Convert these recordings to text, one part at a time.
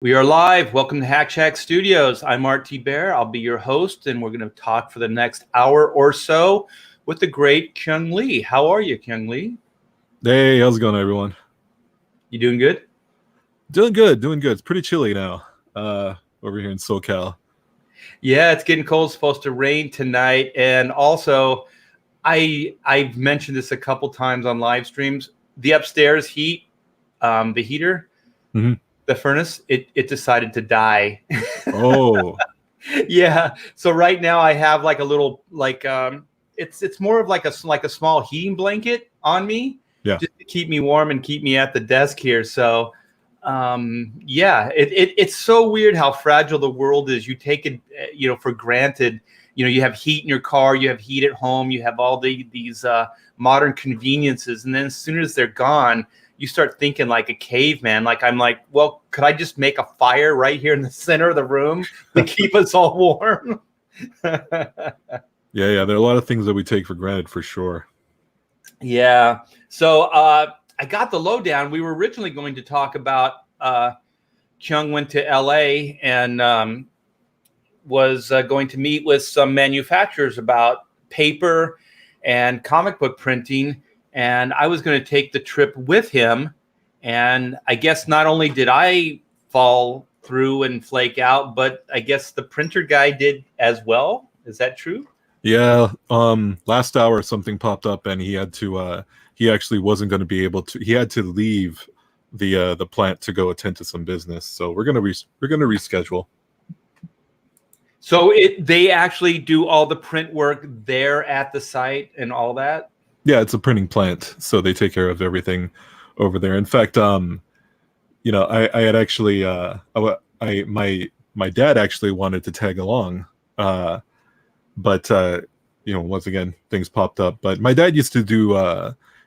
We are live. Welcome to Hack Shack Studios. I'm Art Thibert. I'll be your host, and we're going to talk for the next hour or so with the great Keung Lee. How are you, Keung Lee? Hey, how's it going, everyone? You doing good? Doing good, doing good. It's pretty chilly now over here in SoCal. Yeah, it's getting cold. It's supposed to rain tonight. And also, I've mentioned this a couple times on live streams. The upstairs heat, the heater, the furnace, it decided to die. Oh. Yeah. So right now I have like a little it's more of like a small heating blanket on me, Yeah. just to keep me warm and keep me at the desk here. So yeah, it's so weird how fragile the world is. You take it for granted. You have heat in your car, you have heat at home, you have all these modern conveniences, and then as soon as they're gone, you start thinking like a caveman. Like I'm like, well, could I just make a fire right here in the center of the room to keep us all warm? Yeah. There are a lot of things that we take for granted, for sure. Yeah. So I got the lowdown. We were originally going to talk about Keung went to LA and was going to meet with some manufacturers about paper and comic book printing. And I was going to take the trip with him. And I guess not only did I fall through and flake out, but I guess the printer guy did as well. Is that true? Yeah. Last hour something popped up, and he had to. He actually wasn't going to be able to. He had to leave the plant to go attend to some business. So we're gonna reschedule. So they actually do all the print work there at the site and all that? Yeah, it's a printing plant, so they take care of everything over there. In fact, I had actually, my dad actually wanted to tag along, but once again, things popped up. But my dad used to do.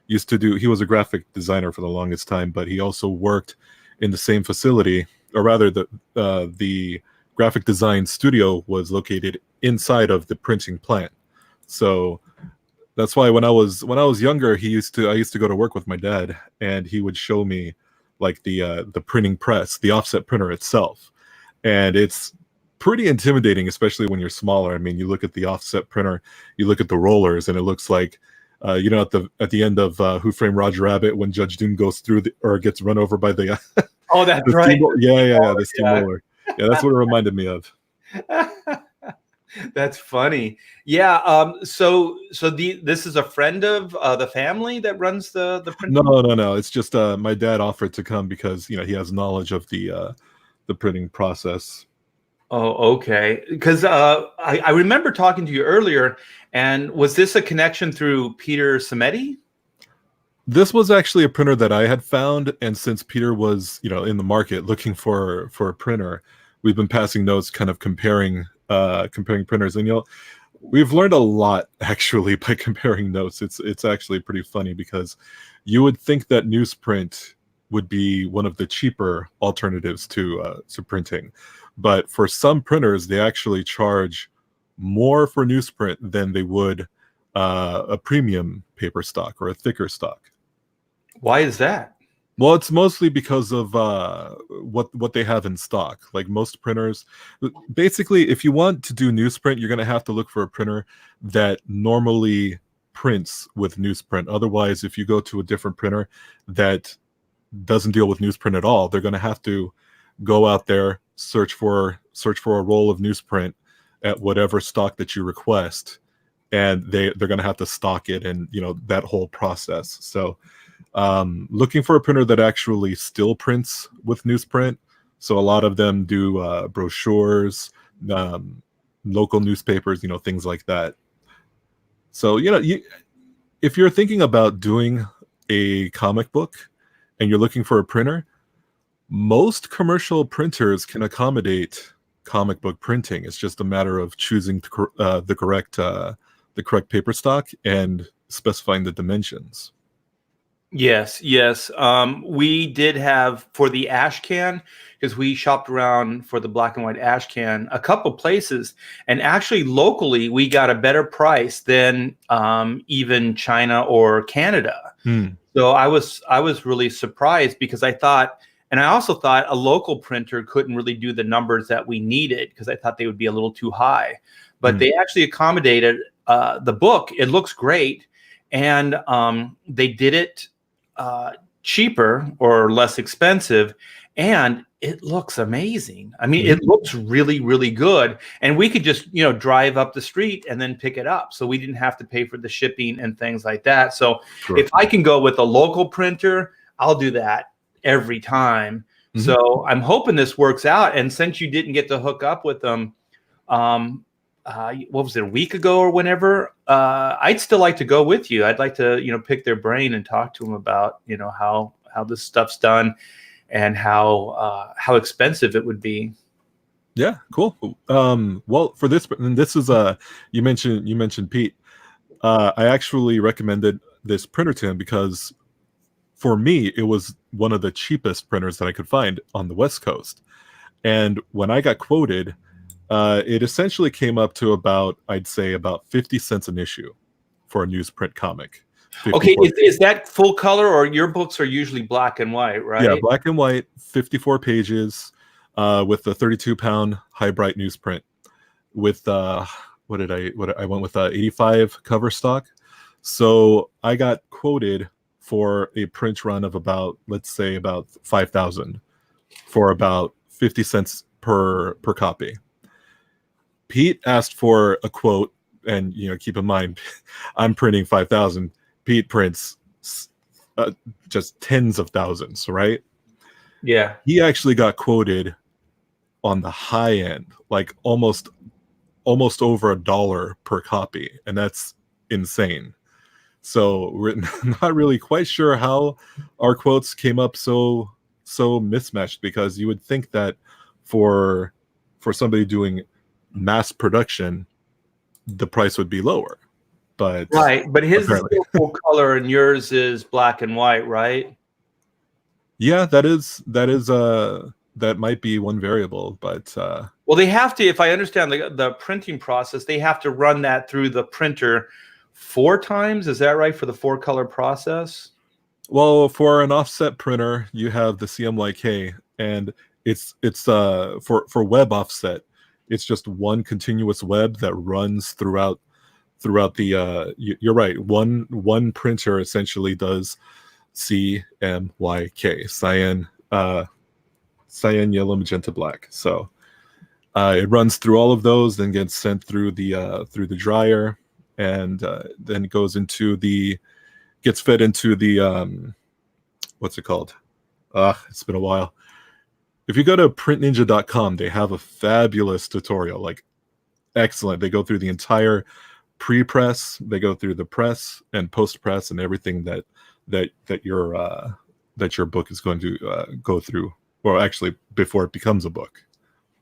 He was a graphic designer for the longest time, but he also worked in the same facility, or rather, the graphic design studio was located inside of the printing plant. So that's why when I was younger, I used to go to work with my dad, and he would show me like the printing press, the offset printer itself, and it's pretty intimidating, especially when you're smaller. I mean, you look at the offset printer, you look at the rollers, and it looks like at the end of Who Framed Roger Rabbit, when Judge Doom goes through or gets run over by the Oh, that's right. The steam roller. Yeah, that's what it reminded me of. That's funny. Yeah. This is a friend of the family that runs the printing? No. It's just my dad offered to come because he has knowledge of the printing process. Oh, okay. Because I remember talking to you earlier, and was this a connection through Peter Samedi? This was actually a printer that I had found, and since Peter was in the market looking for a printer, we've been passing notes, kind of comparing printers, and we've learned a lot actually by comparing notes. It's actually pretty funny, because you would think that newsprint would be one of the cheaper alternatives to printing, but for some printers they actually charge more for newsprint than they would a premium paper stock or a thicker stock. Why is that? Well, it's mostly because of what they have in stock. Like most printers, basically, if you want to do newsprint, you're going to have to look for a printer that normally prints with newsprint. Otherwise, if you go to a different printer that doesn't deal with newsprint at all, they're going to have to go out there, search for a roll of newsprint at whatever stock that you request, and they're going to have to stock it, and that whole process. So looking for a printer that actually still prints with newsprint. So a lot of them do brochures, local newspapers, things like that. So if you're thinking about doing a comic book and you're looking for a printer, most commercial printers can accommodate comic book printing. It's just a matter of choosing the correct paper stock and specifying the dimensions. Yes. We did have for the ash can, because we shopped around for the black and white ash can a couple places, and actually locally we got a better price than even China or Canada. So I was really surprised, because I thought And I also thought a local printer couldn't really do the numbers that we needed because I thought they would be a little too high. But they actually accommodated the book. It looks great. And they did it cheaper or less expensive. And it looks amazing. I mean, it looks really, really good. And we could just, drive up the street and then pick it up. So we didn't have to pay for the shipping and things like that. So if I can go with a local printer, I'll do that every time. So I'm hoping this works out. And since you didn't get to hook up with them, what was it, a week ago or whenever, I'd still like to go with you. I'd like to, pick their brain and talk to them about, how this stuff's done and how expensive it would be. Yeah, cool. Well, for this, and this is you mentioned Pete. I actually recommended this printer to him because for me it was one of the cheapest printers that I could find on the West Coast. And when I got quoted, it essentially came up to I'd say about 50 cents an issue for a newsprint comic. Okay, is that full color, or your books are usually black and white, right? Yeah, black and white, 54 pages, with a 32-pound high bright newsprint. With I went with 85 cover stock. So I got quoted for a print run of about 5,000 for about 50 cents per copy. Pete asked for a quote, and keep in mind, I'm printing 5,000. Pete prints just tens of thousands, right? Yeah. He actually got quoted on the high end, like almost over $1 per copy, and that's insane. So we're not really quite sure how our quotes came up so mismatched, because you would think that for somebody doing mass production, the price would be lower. But his is full color and yours is black and white, right? Yeah, that might be one variable, but well, they have to, if I understand the printing process, they have to run that through the printer 4 times. Is that right, for the 4-color process? Well, for an offset printer, you have the CMYK, and it's for web offset, it's just one continuous web that runs throughout the you're right, one printer essentially does CMYK, cyan, yellow, magenta, black. So it runs through all of those, then gets sent through the dryer, and then it gets fed into the what's it called? It's been a while. If you go to printninja.com, they have a fabulous tutorial, like excellent. They go through the entire pre-press, they go through the press and post-press and everything that your book is going to go through, or actually before it becomes a book.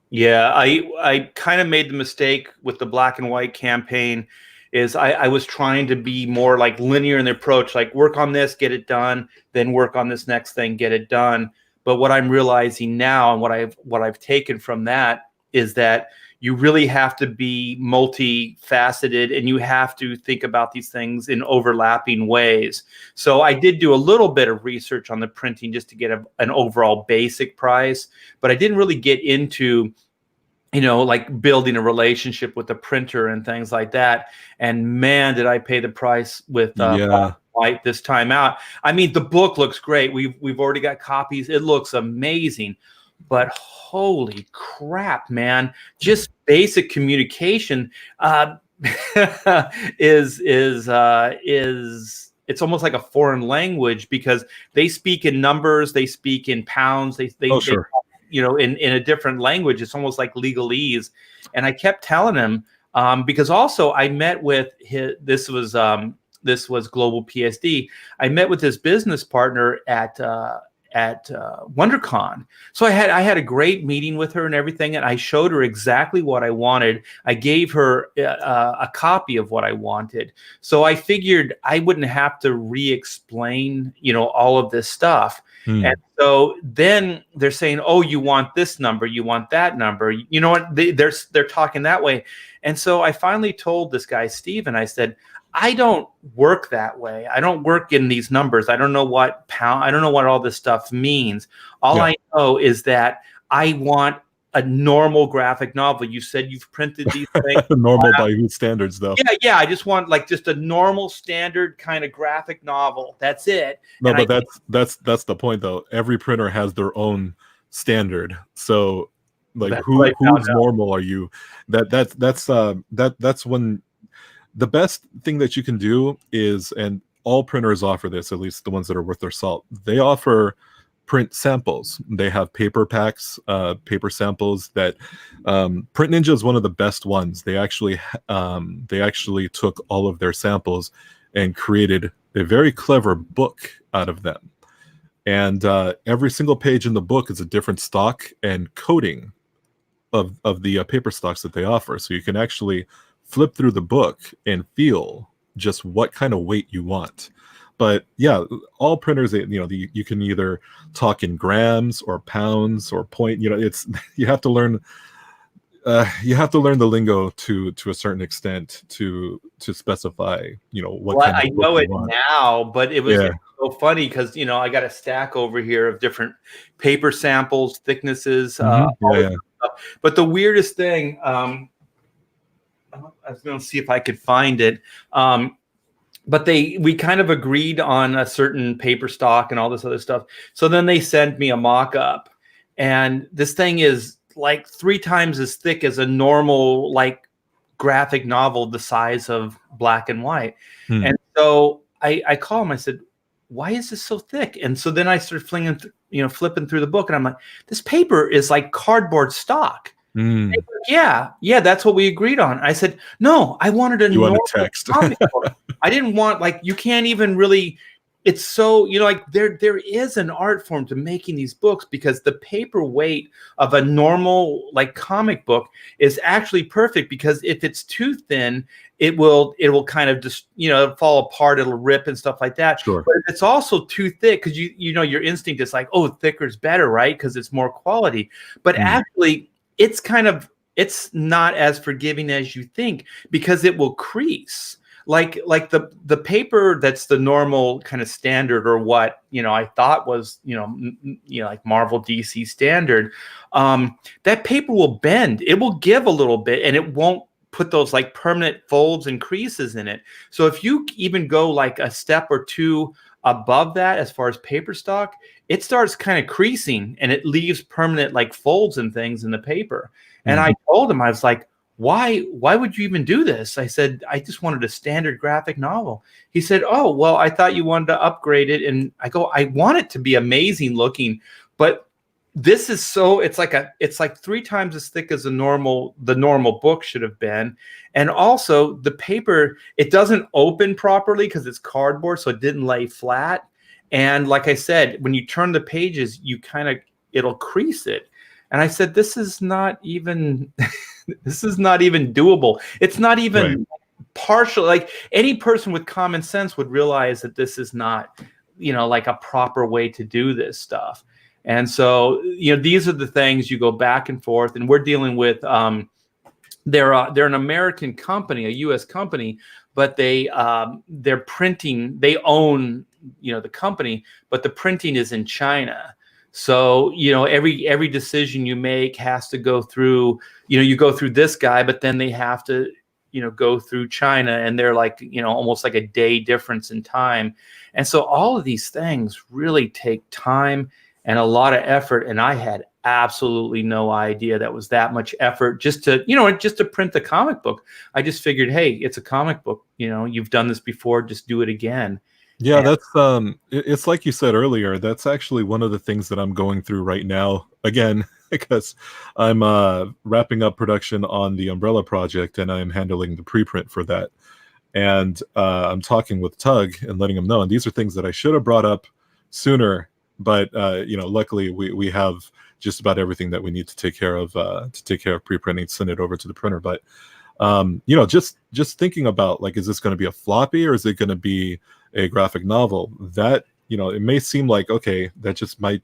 Yeah, I kind of made the mistake with the black and white campaign. Is I was trying to be more like linear in the approach, like work on this, get it done, then work on this next thing, get it done. But what I'm realizing now, and what I've taken from that, is that you really have to be multifaceted, and you have to think about these things in overlapping ways. So I did do a little bit of research on the printing just to get an overall basic price, but I didn't really get into, like building a relationship with the printer and things like that. And man, did I pay the price with white this time out. I mean, the book looks great. We've already got copies. It looks amazing. But holy crap, man! Just basic communication is it's almost like a foreign language, because they speak in numbers, they speak in pounds, they sure. In a different language. It's almost like legalese. And I kept telling him, because also I met with this was Global PSD. I met with his business partner at WonderCon. So I had a great meeting with her and everything, and I showed her exactly what I wanted. I gave her a copy of what I wanted. So I figured I wouldn't have to re-explain, all of this stuff. And so then they're saying, oh, you want this number, you want that number. You know what? They're talking that way. And so I finally told this guy, Steve, and I said, I don't work that way. I don't work in these numbers. I don't know what pound. I don't know what all this stuff means. All I know is that I want a normal graphic novel. You said you've printed these things. Normal by whose standards, though? Yeah. I just want like just a normal standard kind of graphic novel. That's it. No, And but that's the point, though. Every printer has their own standard. So, like, who's normal are you? That's when the best thing that you can do is, and all printers offer this, at least the ones that are worth their salt. They offer print samples. They have paper packs, paper samples that Print Ninja is one of the best ones. They actually took all of their samples and created a very clever book out of them. And every single page in the book is a different stock and coating of the paper stocks that they offer. So you can actually flip through the book and feel just what kind of weight you want. But yeah, all printers, you can either talk in grams or pounds or point. It's you have to learn the lingo to a certain extent to specify what kind of I know it want. now, but it was so funny because I got a stack over here of different paper samples, thicknesses. All this stuff. But the weirdest thing, I was going to see if I could find it. But we kind of agreed on a certain paper stock and all this other stuff. So then they sent me a mock-up, and this thing is like 3 times as thick as a normal like graphic novel the size of Black and White. And so I call him. I said, "Why is this so thick?" And so then I started flipping through the book, and I'm like, "This paper is like cardboard stock." Like, yeah, that's what we agreed on. I said, "No, I wanted a normal text." I didn't want, like, you can't even really. It's so, like there is an art form to making these books, because the paper weight of a normal like comic book is actually perfect, because if it's too thin, it will kind of just fall apart, it'll rip and stuff like that. Sure. But if it's also too thick, because your instinct is like, oh, thicker is better, right? Because it's more quality. But actually, it's not as forgiving as you think, because it will crease. Like the paper that's the normal kind of standard, or what I thought was like Marvel DC standard, that paper will bend. It will give a little bit, and it won't put those like permanent folds and creases in it. So if you even go like a step or two above that, as far as paper stock, it starts kind of creasing, and it leaves permanent like folds and things in the paper. And I told him, I was like, why would you even do this? I said, I just wanted a standard graphic novel. He said, oh, well, I thought you wanted to upgrade it. And I go, I want it to be amazing looking, but this is it's like 3 times as thick as the normal book should have been. And also the paper, it doesn't open properly because it's cardboard, so it didn't lay flat. And like I said, when you turn the pages, it'll crease it. And I said, this is not even doable. It's not even partial. Like, any person with common sense would realize that this is not, like a proper way to do this stuff. And so, these are the things you go back and forth, and we're dealing with, they're an American company, a U.S. company, but they're printing, they own, the company, but the printing is in China. So, every decision you make has to go through, you go through this guy, but then they have to, go through China, and they're like, almost like a day difference in time. And so all of these things really take time and a lot of effort. And I had absolutely no idea that was that much effort just to print the comic book. I just figured, hey, it's a comic book, you've done this before, just do it again. Yeah, that's it's like you said earlier, that's actually one of the things that I'm going through right now, again, because I'm wrapping up production on the Umbrella project, and I'm handling the preprint for that. And I'm talking with Tug and letting him know, and these are things that I should have brought up sooner, but luckily we have just about everything that we need to take care of preprinting, send it over to the printer. But just thinking about, like, is this going to be a floppy, or is it going to be a graphic novel? That it may seem like, okay, that just might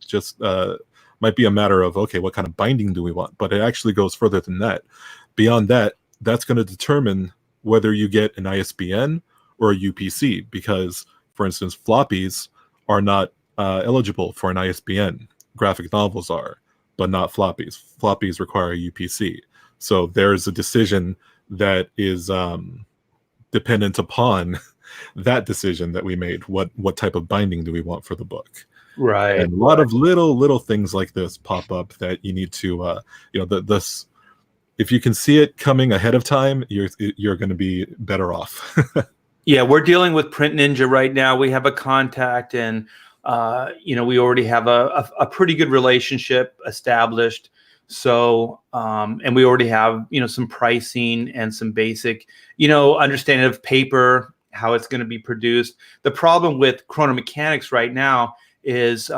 be a matter of, okay, what kind of binding do we want? But it actually goes further than that. Beyond that, that's going to determine whether you get an ISBN or a UPC, because, for instance, floppies are not eligible for an ISBN. Graphic novels are, but not floppies. Floppies require a UPC. So there's a decision that is dependent upon that decision that we made. What type of binding do we want for the book? Right. And a lot of little things like this pop up that you need to, this. If you can see it coming ahead of time, you're going to be better off. Yeah, we're dealing with Print Ninja right now. We have a contact, and we already have a pretty good relationship established. So, and we already have some pricing and some basic understanding of paper, how it's going to be produced. The problem with Chrono Mechanics right now is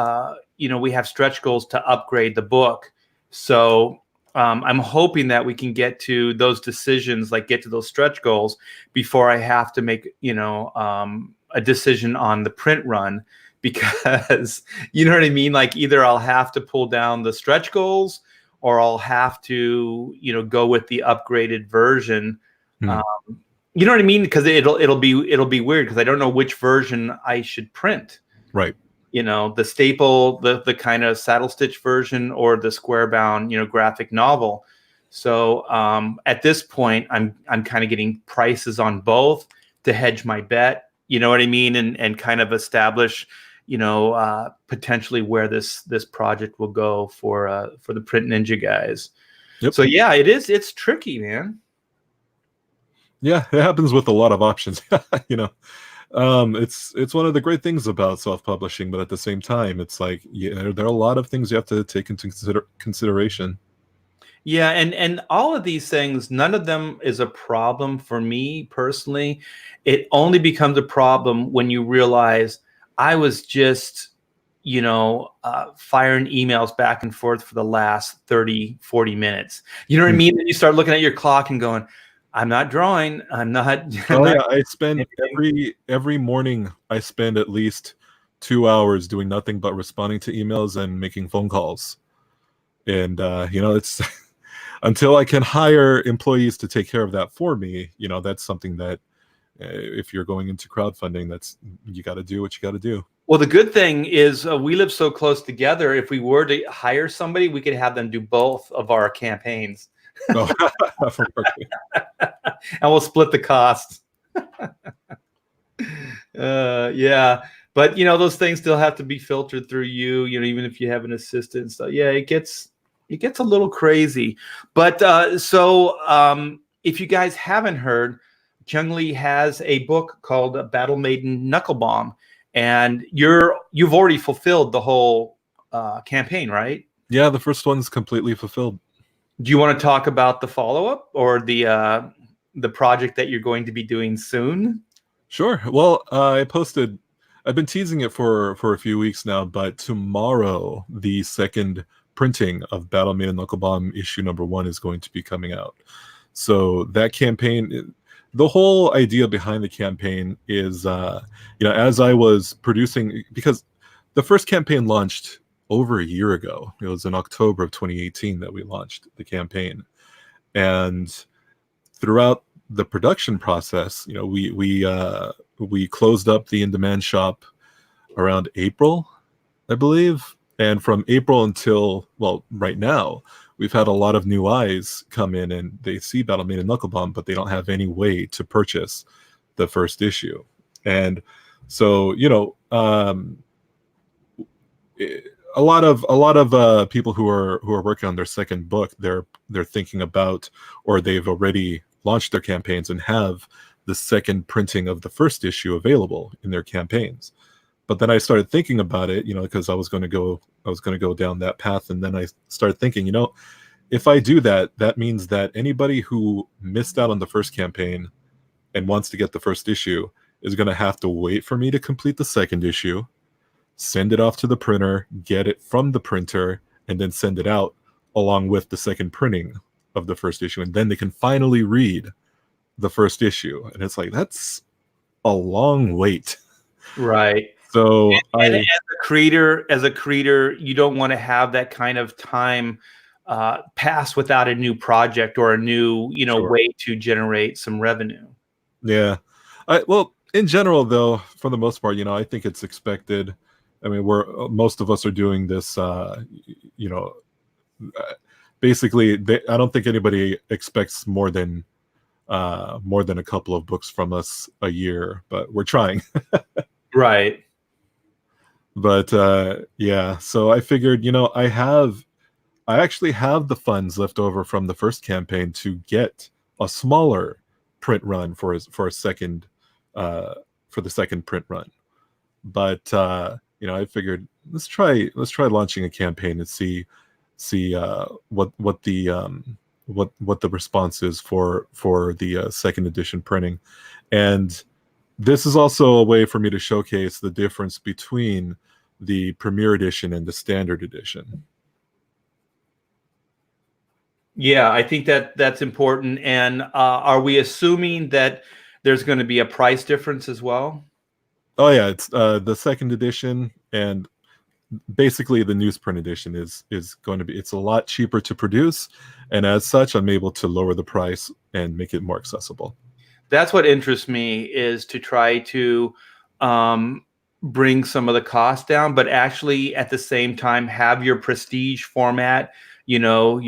we have stretch goals to upgrade the book. So I'm hoping that we can get to those decisions, like get to those stretch goals before I have to make, a decision on the print run, because you know what I mean? Like either I'll have to pull down the stretch goals or I'll have to, go with the upgraded version. You know what I mean? Because it'll be weird because I don't know which version I should print. Right. The staple, the kind of saddle stitch version, or the square bound, graphic novel. So at this point, I'm kind of getting prices on both to hedge my bet. You know what I mean? And kind of establish, potentially where this project will go for the Print Ninja guys. Yep. So yeah, it's tricky, man. Yeah, it happens with a lot of options. It's one of the great things about self-publishing, but at the same time, it's like there are a lot of things you have to take into consideration. Yeah, and all of these things, none of them is a problem for me personally. It only becomes a problem when you realize I was just, firing emails back and forth for the last 30, 40 minutes. You know what I mean? And you start looking at your clock and going, I'm not drawing. I'm not. I spend every morning. I spend at least 2 hours doing nothing but responding to emails and making phone calls. And it's until I can hire employees to take care of that for me. That's something that if you're going into crowdfunding, you got to do what you got to do. Well, the good thing is we live so close together. If we were to hire somebody, we could have them do both of our campaigns. Oh. And we'll split the cost. Yeah, but those things still have to be filtered through you. Even if you have an assistant. So yeah, it gets a little crazy. But if you guys haven't heard, Keung Lee has a book called Battle Maiden Knuckle Bomb, and you've already fulfilled the whole campaign, right? Yeah, the first one's completely fulfilled. Do you want to talk about the follow-up or the project that you're going to be doing soon? Sure. Well, I've been teasing it for a few weeks now, but tomorrow the second printing of Battle Maiden Knuckle Bomb issue #1 is going to be coming out. So that campaign, the whole idea behind the campaign is, as I was producing, because the first campaign launched over a year ago. It was in October of 2018 that we launched the campaign, and throughout the production process, we closed up the in-demand shop around April, I believe, and from April until right now, we've had a lot of new eyes come in and they see Battle Maiden Knuckle Bomb, but they don't have any way to purchase the first issue, and so a lot of people who are working on their second book, they're thinking about, or they've already launched their campaigns and have the second printing of the first issue available in their campaigns. But then I started thinking about it, because I was going to go down that path, and then I started thinking, if I do that, that means that anybody who missed out on the first campaign and wants to get the first issue is going to have to wait for me to complete the second issue, send it off to the printer, get it from the printer, and then send it out along with the second printing of the first issue. And then they can finally read the first issue. And it's like, that's a long wait. Right. So and as a creator, you don't want to have that kind of time pass without a new project or a new, Sure. way to generate some revenue. Yeah. in general, though, for the most part, I think it's expected. I mean, most of us are doing this. You know, basically, I don't think anybody expects more than a couple of books from us a year, but we're trying. Right. But yeah, so I figured, I actually have the funds left over from the first campaign to get a smaller print run for a second for the second print run. But I figured let's try launching a campaign and see what the response is for the second edition printing. And this is also a way for me to showcase the difference between the Premier Edition and the Standard Edition. Yeah, I think that's important. And are we assuming that there's going to be a price difference as well? Oh yeah, it's the second edition, and basically the newsprint edition is going to be, it's a lot cheaper to produce, and as such I'm able to lower the price and make it more accessible. That's what interests me, is to try to bring some of the cost down, but actually at the same time have your prestige format, your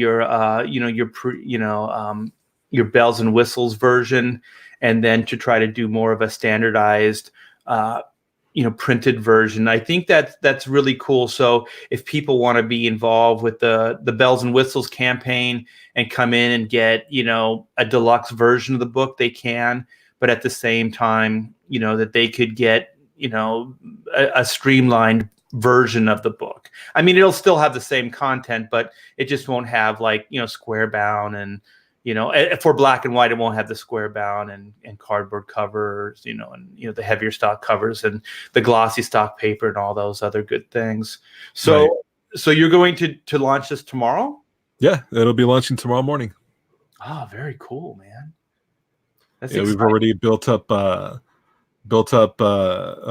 your bells and whistles version, and then to try to do more of a standardized printed version. I think that's really cool. So if people want to be involved with the bells and whistles campaign and come in and get, a deluxe version of the book, they can, but at the same time, that they could get, a streamlined version of the book. I mean, it'll still have the same content, but it just won't have square bound, and for black and white, it won't have the square bound and cardboard covers, and the heavier stock covers and the glossy stock paper and all those other good things. So, right. So you're going to launch this tomorrow? Yeah, it'll be launching tomorrow morning. Oh, very cool, man. That's exciting. We've already built up a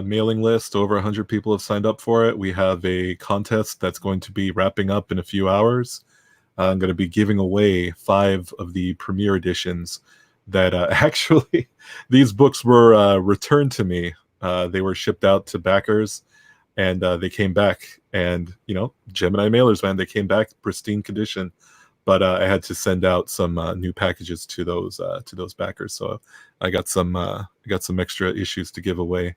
mailing list. Over 100 people have signed up for it. We have a contest that's going to be wrapping up in a few hours. I'm going to be giving away 5 of the Premier editions that actually, these books were returned to me. They were shipped out to backers, and they came back. And, Gemini mailers, man, they came back pristine condition. But I had to send out some new packages to those backers. So I got some extra issues to give away.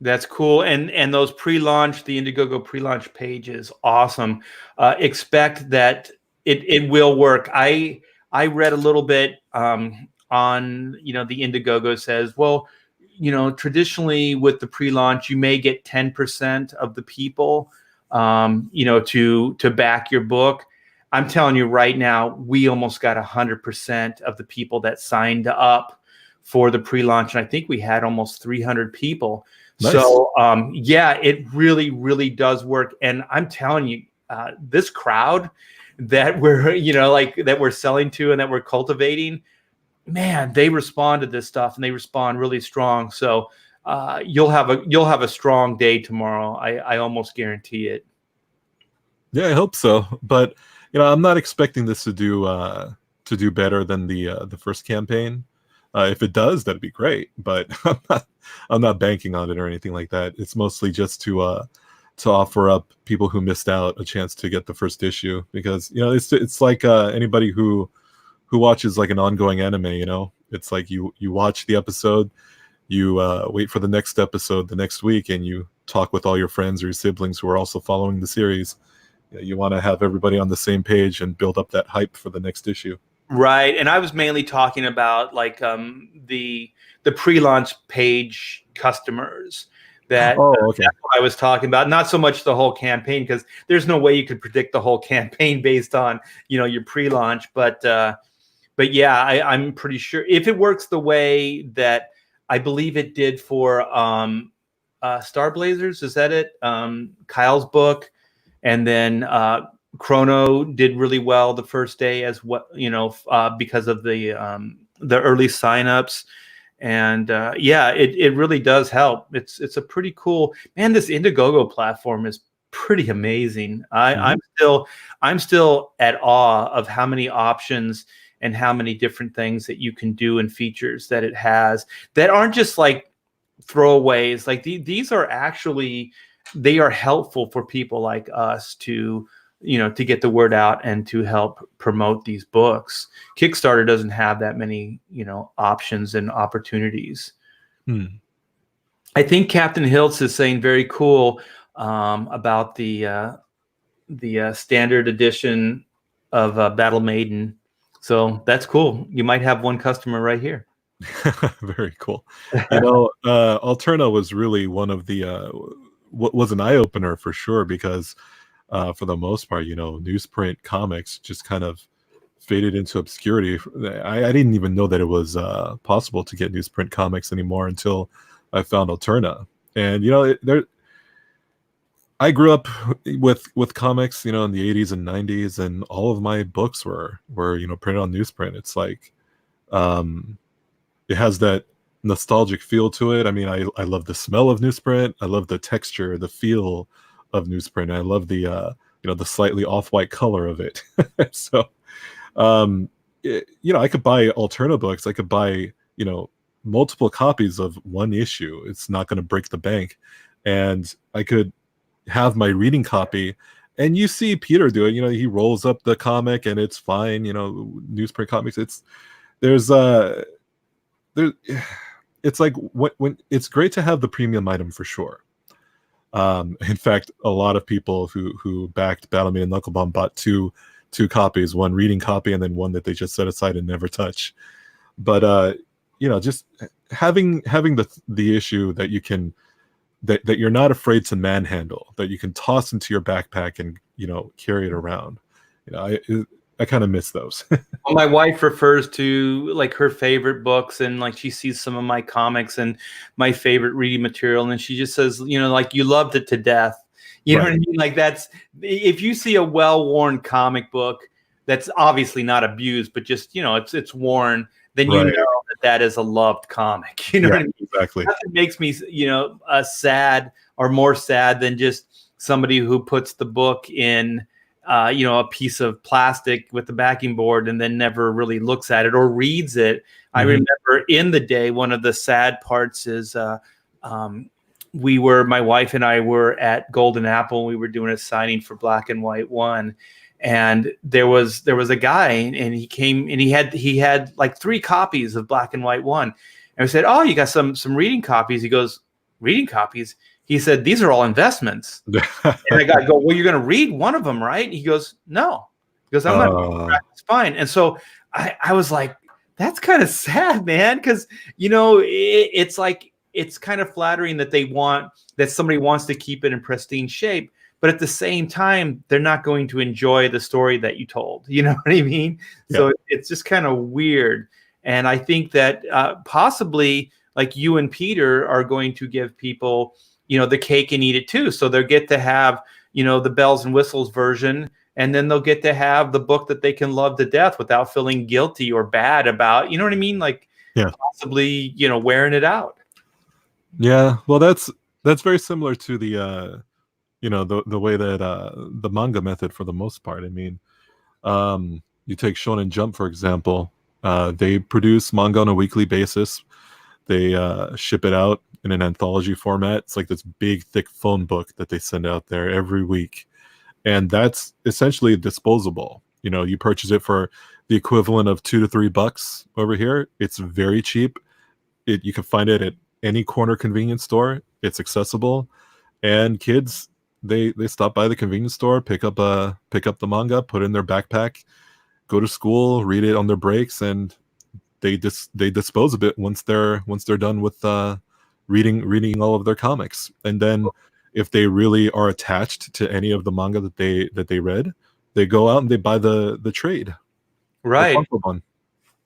That's cool. And those pre-launch, the Indiegogo pre-launch page is awesome. Expect that it will work. I read a little bit on, the Indiegogo says, well, traditionally with the pre-launch, you may get 10% of the people, to back your book. I'm telling you right now, we almost got 100% of the people that signed up for the pre-launch. And I think we had almost 300 people. Nice. So, yeah, it really, really does work. And I'm telling you, this crowd that we're, that we're selling to and that we're cultivating, man, they respond to this stuff, and they respond really strong. So you'll have a strong day tomorrow. I almost guarantee it. Yeah, I hope so. But I'm not expecting this to do better than the first campaign. If it does, that'd be great. But I'm not banking on it or anything like that. It's mostly just to offer up people who missed out a chance to get the first issue, because it's like anybody who watches like an ongoing anime. It's like you watch the episode, you wait for the next episode the next week, and you talk with all your friends or your siblings who are also following the series. You want to have everybody on the same page and build up that hype for the next issue. Right. And I was mainly talking about like the pre-launch page customers. That's what I was talking about. Not so much the whole campaign, because there's no way you could predict the whole campaign based on, your pre-launch. But yeah, I'm pretty sure if it works the way that I believe it did for Star Blazers, is that it? Kyle's book. And then Chrono did really well the first day as what, because of the early signups. And yeah, it really does help. It's a pretty cool, man. This Indiegogo platform is pretty amazing. I'm still at awe of how many options and how many different things that you can do and features that it has that aren't just like throwaways. Like these are actually, they are helpful for people like us to, to get the word out and to help promote these books. Kickstarter doesn't have that many, options and opportunities. I think Captain Hiltz is saying very cool about the standard edition of Battle Maiden. So that's cool. You might have one customer right here. Very cool. Alterna was really one of the what was an eye-opener for sure, because for the most part, newsprint comics just kind of faded into obscurity. I didn't even know that it was possible to get newsprint comics anymore until I found Alterna. And I grew up with comics, in the 80s and 90s, and all of my books were printed on newsprint. It's like it has that nostalgic feel to it. I mean, I love the smell of newsprint. I love the texture, the feel of newsprint. I love the the slightly off-white color of it. So I could buy Alterna books. I could buy multiple copies of one issue. It's not going to break the bank, and I could have my reading copy. And you see Peter do it. He rolls up the comic and it's fine. Newsprint comics. It's like when it's great to have the premium item for sure. In fact, a lot of people who backed Battle Maiden and Knucklebomb bought two copies, one reading copy and then one that they just set aside and never touch. But just having the issue that you can that you're not afraid to manhandle, that you can toss into your backpack and carry it around. I kind of miss those. Well, my wife refers to like her favorite books, and like she sees some of my comics and my favorite reading material, and then she just says, like, you loved it to death. You know what I mean? Like, that's, if you see a well-worn comic book that's obviously not abused, but just it's worn, then you know that is a loved comic. What I mean? Exactly. Nothing makes me sad or more sad than just somebody who puts the book in a piece of plastic with the backing board and then never really looks at it or reads it. Mm-hmm. I remember in the day, one of the sad parts is my wife and I were at Golden Apple. We were doing a signing for Black and White 1. And there was a guy, and he came, and he had like 3 copies of Black and White 1. And we said, "Oh, you got some reading copies?" He goes, "Reading copies?" He said, "These are all investments." And I go, "Well, you're going to read one of them, right?" He goes, "No." He goes, "I'm not. It's fine." And so I was like, that's kind of sad, man, because it's like, it's kind of flattering that somebody wants to keep it in pristine shape. But at the same time, they're not going to enjoy the story that you told. You know what I mean? Yeah. So it's just kind of weird. And I think that possibly like you and Peter are going to give people, the cake and eat it too. So they'll get to have, the bells and whistles version. And then they'll get to have the book that they can love to death without feeling guilty or bad about, you know what I mean? Like possibly, wearing it out. Yeah. Well, that's very similar to the, the way that the manga method for the most part. I mean, you take Shonen Jump, for example. They produce manga on a weekly basis. They ship it out in an anthology format. It's like this big, thick phone book that they send out there every week. And that's essentially disposable. You purchase it for the equivalent of $2 to $3 over here. It's very cheap. You can find it at any corner convenience store. It's accessible. And kids, they stop by the convenience store, pick up the manga, put it in their backpack, go to school, read it on their breaks, and they dispose of it once they're done with reading all of their comics. And then if they really are attached to any of the manga that they read, they go out and they buy the trade. Right.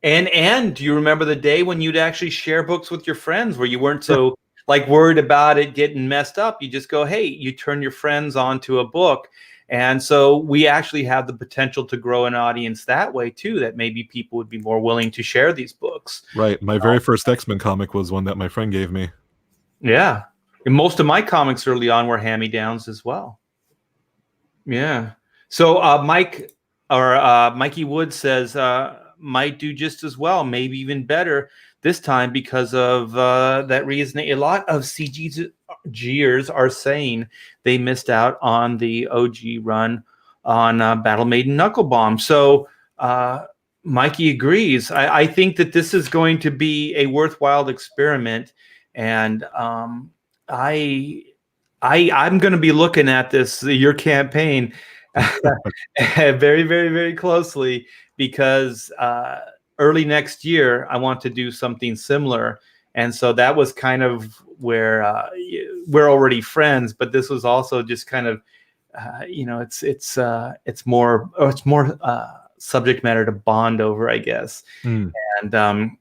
And do you remember the day when you'd actually share books with your friends where you weren't so like worried about it getting messed up? You just go, hey, you turn your friends onto a book. And so we actually have the potential to grow an audience that way too, that maybe people would be more willing to share these books. Right. My very first X-Men comic was one that my friend gave me. Yeah. And most of my comics early on were hand-me-downs as well. Yeah. So Mikey Wood says, might do just as well, maybe even better. this time because of that reason. A lot of CGers are saying they missed out on the OG run on Battle Maiden Knuckle Bomb. So Mikey agrees. I think that this is going to be a worthwhile experiment, and I'm going to be looking at your campaign very, very, very closely, because early next year I want to do something similar. And so that was kind of where we're already friends, but this was also just kind of it's more subject matter to bond over, I guess. And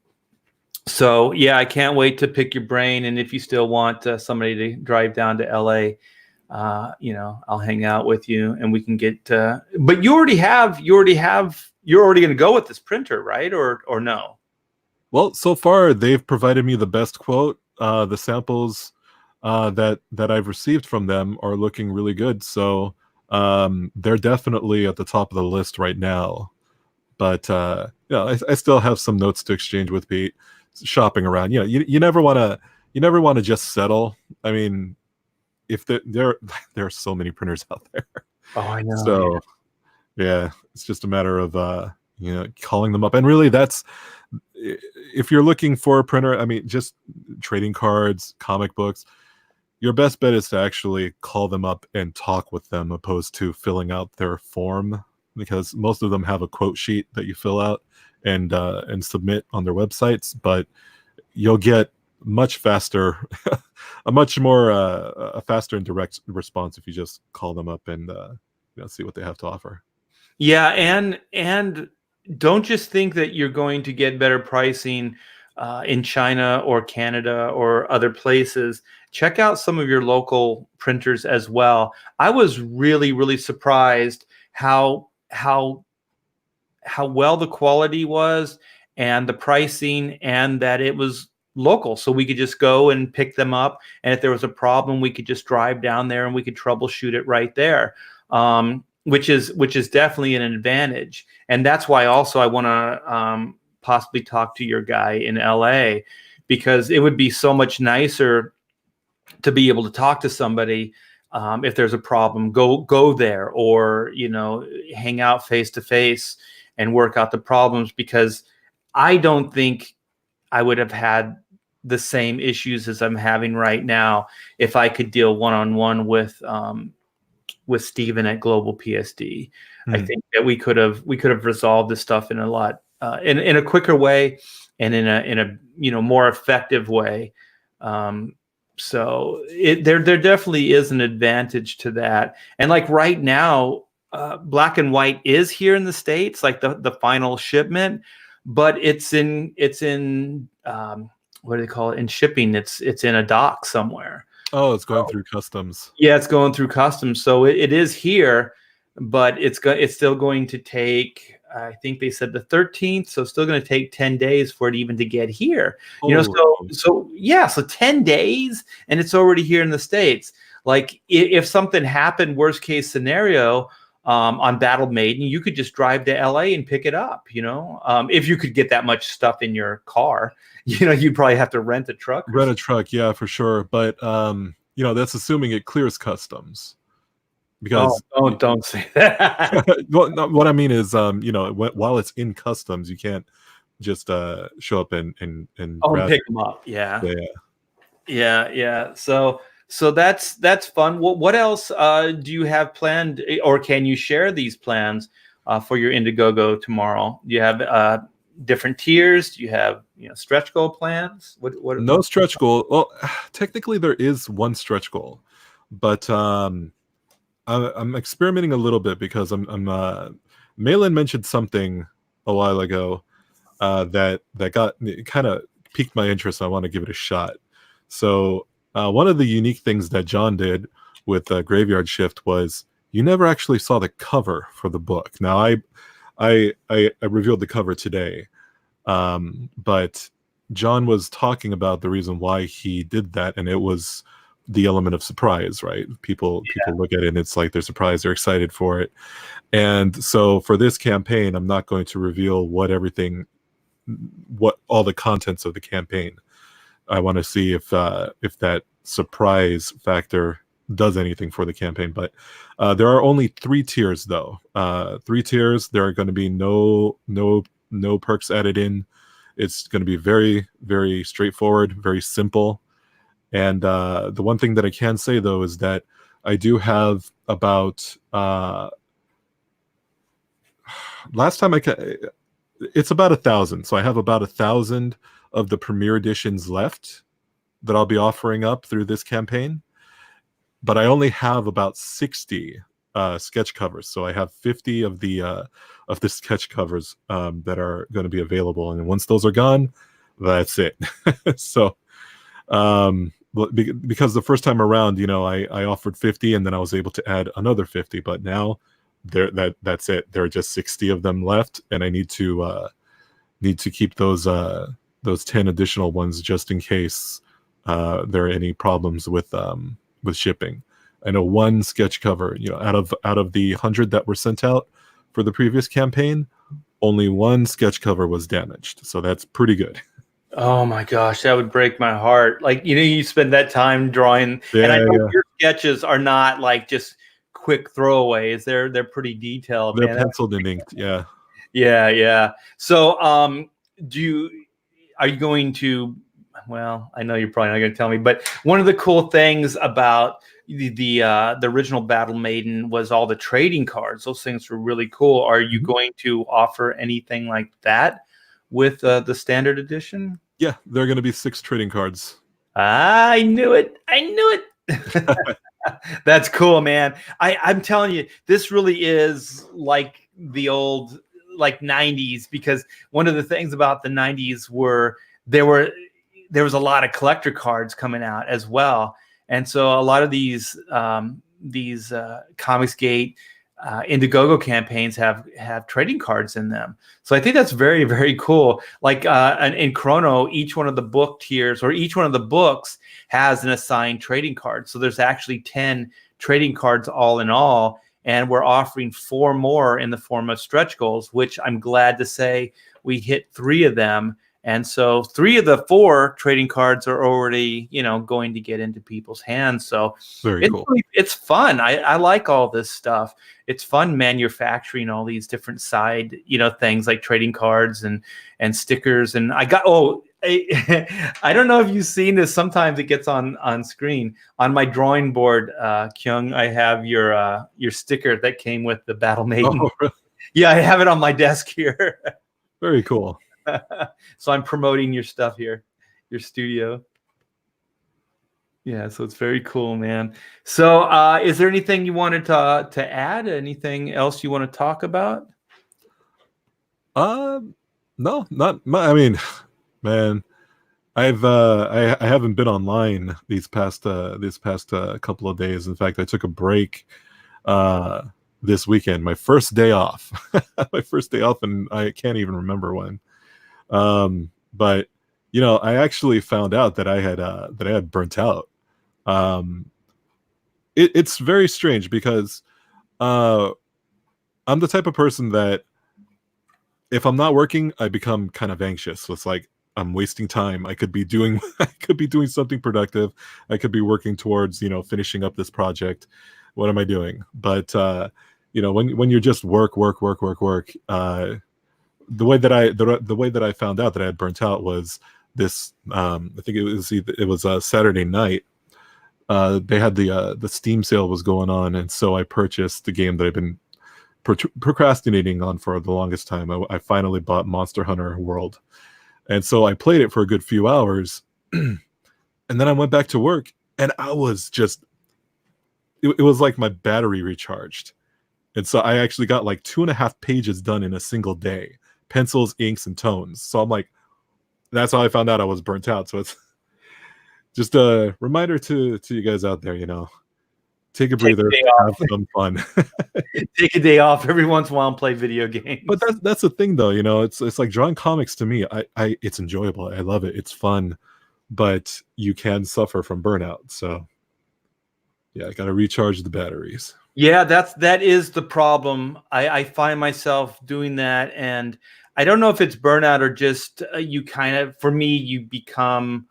so yeah, I can't wait to pick your brain. And if you still want somebody to drive down to LA, I'll hang out with you and we can get. But you're already going to go with this printer, right? Or no? Well, so far they've provided me the best quote. The samples that I've received from them are looking really good. So they're definitely at the top of the list right now. But I still have some notes to exchange with Pete. Shopping around, you never want to just settle. I mean, if there are so many printers out there. Oh, I know. So yeah, it's just a matter of calling them up. And really, that's if you're looking for a printer. I mean, just trading cards, comic books. Your best bet is to actually call them up and talk with them, opposed to filling out their form, because most of them have a quote sheet that you fill out and submit on their websites, but you'll get much faster, a faster and direct response if you just call them up and see what they have to offer. Yeah, and don't just think that you're going to get better pricing in China or Canada or other places. Check out some of your local printers as well. I was really, really surprised how well the quality was and the pricing, and that it was local. So we could just go and pick them up. And if there was a problem, we could just drive down there and we could troubleshoot it right there. Which is definitely an advantage. And that's why also I want to possibly talk to your guy in LA, because it would be so much nicer to be able to talk to somebody. If there's a problem, go there, or hang out face to face and work out the problems, because I don't think I would have had the same issues as I'm having right now if I could deal one-on-one with Steven at Global PSD. I think that we could have resolved this stuff in a lot in a quicker way and in a more effective way. So there definitely is an advantage to that. And like right now, Black and White is here in the States, like the final shipment, but it's in what do they call it, in shipping? It's in a dock somewhere. Oh, it's going through customs. Yeah, it's going through customs. So it is here, but it's still going to take, I think they said the 13th, so it's still going to take 10 days for it even to get here. So 10 days and it's already here in the States. Like if something happened, worst case scenario, on Battle Maiden, you could just drive to LA and pick it up, if you could get that much stuff in your car. You'd probably have to rent a truck. Yeah, for sure. But that's assuming it clears customs. Because don't say that. What I mean is, while it's in customs, you can't just show up and pick them up. Yeah. So that's fun. What else do you have planned, or can you share these plans for your Indiegogo tomorrow? Do you have different tiers? Do you have stretch goal plans? What? No stretch goal. Well, technically there is one stretch goal, but I'm experimenting a little bit, because Malin mentioned something a while ago that kind of piqued my interest. I want to give it a shot. So one of the unique things that John did with Graveyard Shift was you never actually saw the cover for the book. Now I revealed the cover today, but John was talking about the reason why he did that, and it was the element of surprise, right? People look at it and it's like they're surprised, they're excited for it. And so for this campaign, I'm not going to reveal what everything what all the contents of the campaign. I want to see if that surprise factor does anything for the campaign. But there are only 3 tiers, though. 3 tiers. There are going to be no perks added in. It's going to be very, very straightforward, very simple. And the one thing that I can say, though, is that I do have about last time it's about 1,000. So I have about 1,000 of the Premier Editions left that I'll be offering up through this campaign. But I only have about 60 sketch covers. So I have 50 of the sketch covers that are going to be available. And once those are gone, that's it. So because the first time around, I offered 50 and then I was able to add another 50. But now that's it. There are just 60 of them left, and I need to keep those 10 additional ones just in case there are any problems with shipping. I know one sketch cover, out of the 100 that were sent out for the previous campaign, only one sketch cover was damaged. So that's pretty good. Oh my gosh, that would break my heart. Like, you spend that time drawing, and I know your sketches are not like just quick throwaways. They're pretty detailed. They're penciled and inked. Yeah. Yeah. So, are you going to? Well, I know you're probably not going to tell me, but one of the cool things about the original Battle Maiden was all the trading cards. Those things were really cool. Are you going to offer anything like that with the standard edition? Yeah, there are going to be 6 trading cards. I knew it. That's cool, man. I'm telling you, this really is like the old 90s, because one of the things about the 90s were there was a lot of collector cards coming out as well. And so a lot of these Comicsgate Indiegogo campaigns have trading cards in them. So I think that's very, very cool. Like in Chrono, each one of the book tiers or each one of the books has an assigned trading card. So there's actually 10 trading cards all in all. And we're offering 4 more in the form of stretch goals, which I'm glad to say we hit 3 of them. And so 3 of the 4 trading cards are already, going to get into people's hands. So very cool. It's fun. I like all this stuff. It's fun manufacturing all these different side, things like trading cards and stickers. And I don't know if you've seen this. Sometimes it gets on screen. On my drawing board, Keung, I have your sticker that came with the Battle Maiden. Oh, really? Yeah, I have it on my desk here. Very cool. So I'm promoting your stuff here, your studio. Yeah, so it's very cool, man. So is there anything you wanted to add? Anything else you want to talk about? No, not much. I mean, man, I haven't been online these past couple of days. In fact, I took a break this weekend, my first day off. And I can't even remember when. But I actually found out that I had burnt out. It's very strange because I'm the type of person that if I'm not working, I become kind of anxious. So it's like I'm wasting time. I could be doing something productive. I could be working towards finishing up this project. What am I doing? But when you're just work, the way that I found out that I had burnt out was this. I think it was Saturday night. They had the Steam sale was going on, and so I purchased the game that I've been procrastinating on for the longest time. I finally bought Monster Hunter World, and so I played it for a good few hours, and then I went back to work, and I was just it was like my battery recharged, and so I actually got like 2.5 pages done in a single day. Pencils, inks, and tones. So I'm like, that's how I found out I was burnt out. So it's just a reminder to you guys out there, take a breather, have some fun. Take a day off every once in a while and play video games. But that's the thing, though. It's like drawing comics to me. It's enjoyable. I love it. It's fun, but you can suffer from burnout. So yeah, I got to recharge the batteries. Yeah, that is the problem. I find myself doing that, and I don't know if it's burnout or just you kind of, for me, you become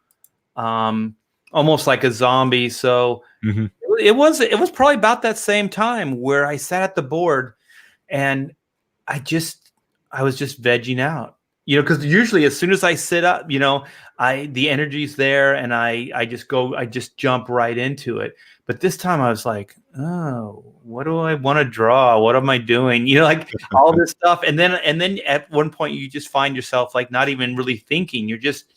almost like a zombie. So Hmm. it was probably about that same time where I sat at the board and I was just vegging out, because usually as soon as I sit up, the energy's there and I just jump right into it. But this time I was like, oh, what do I want to draw? What am I doing? Like all this stuff. And then at one point you just find yourself like not even really thinking. You're just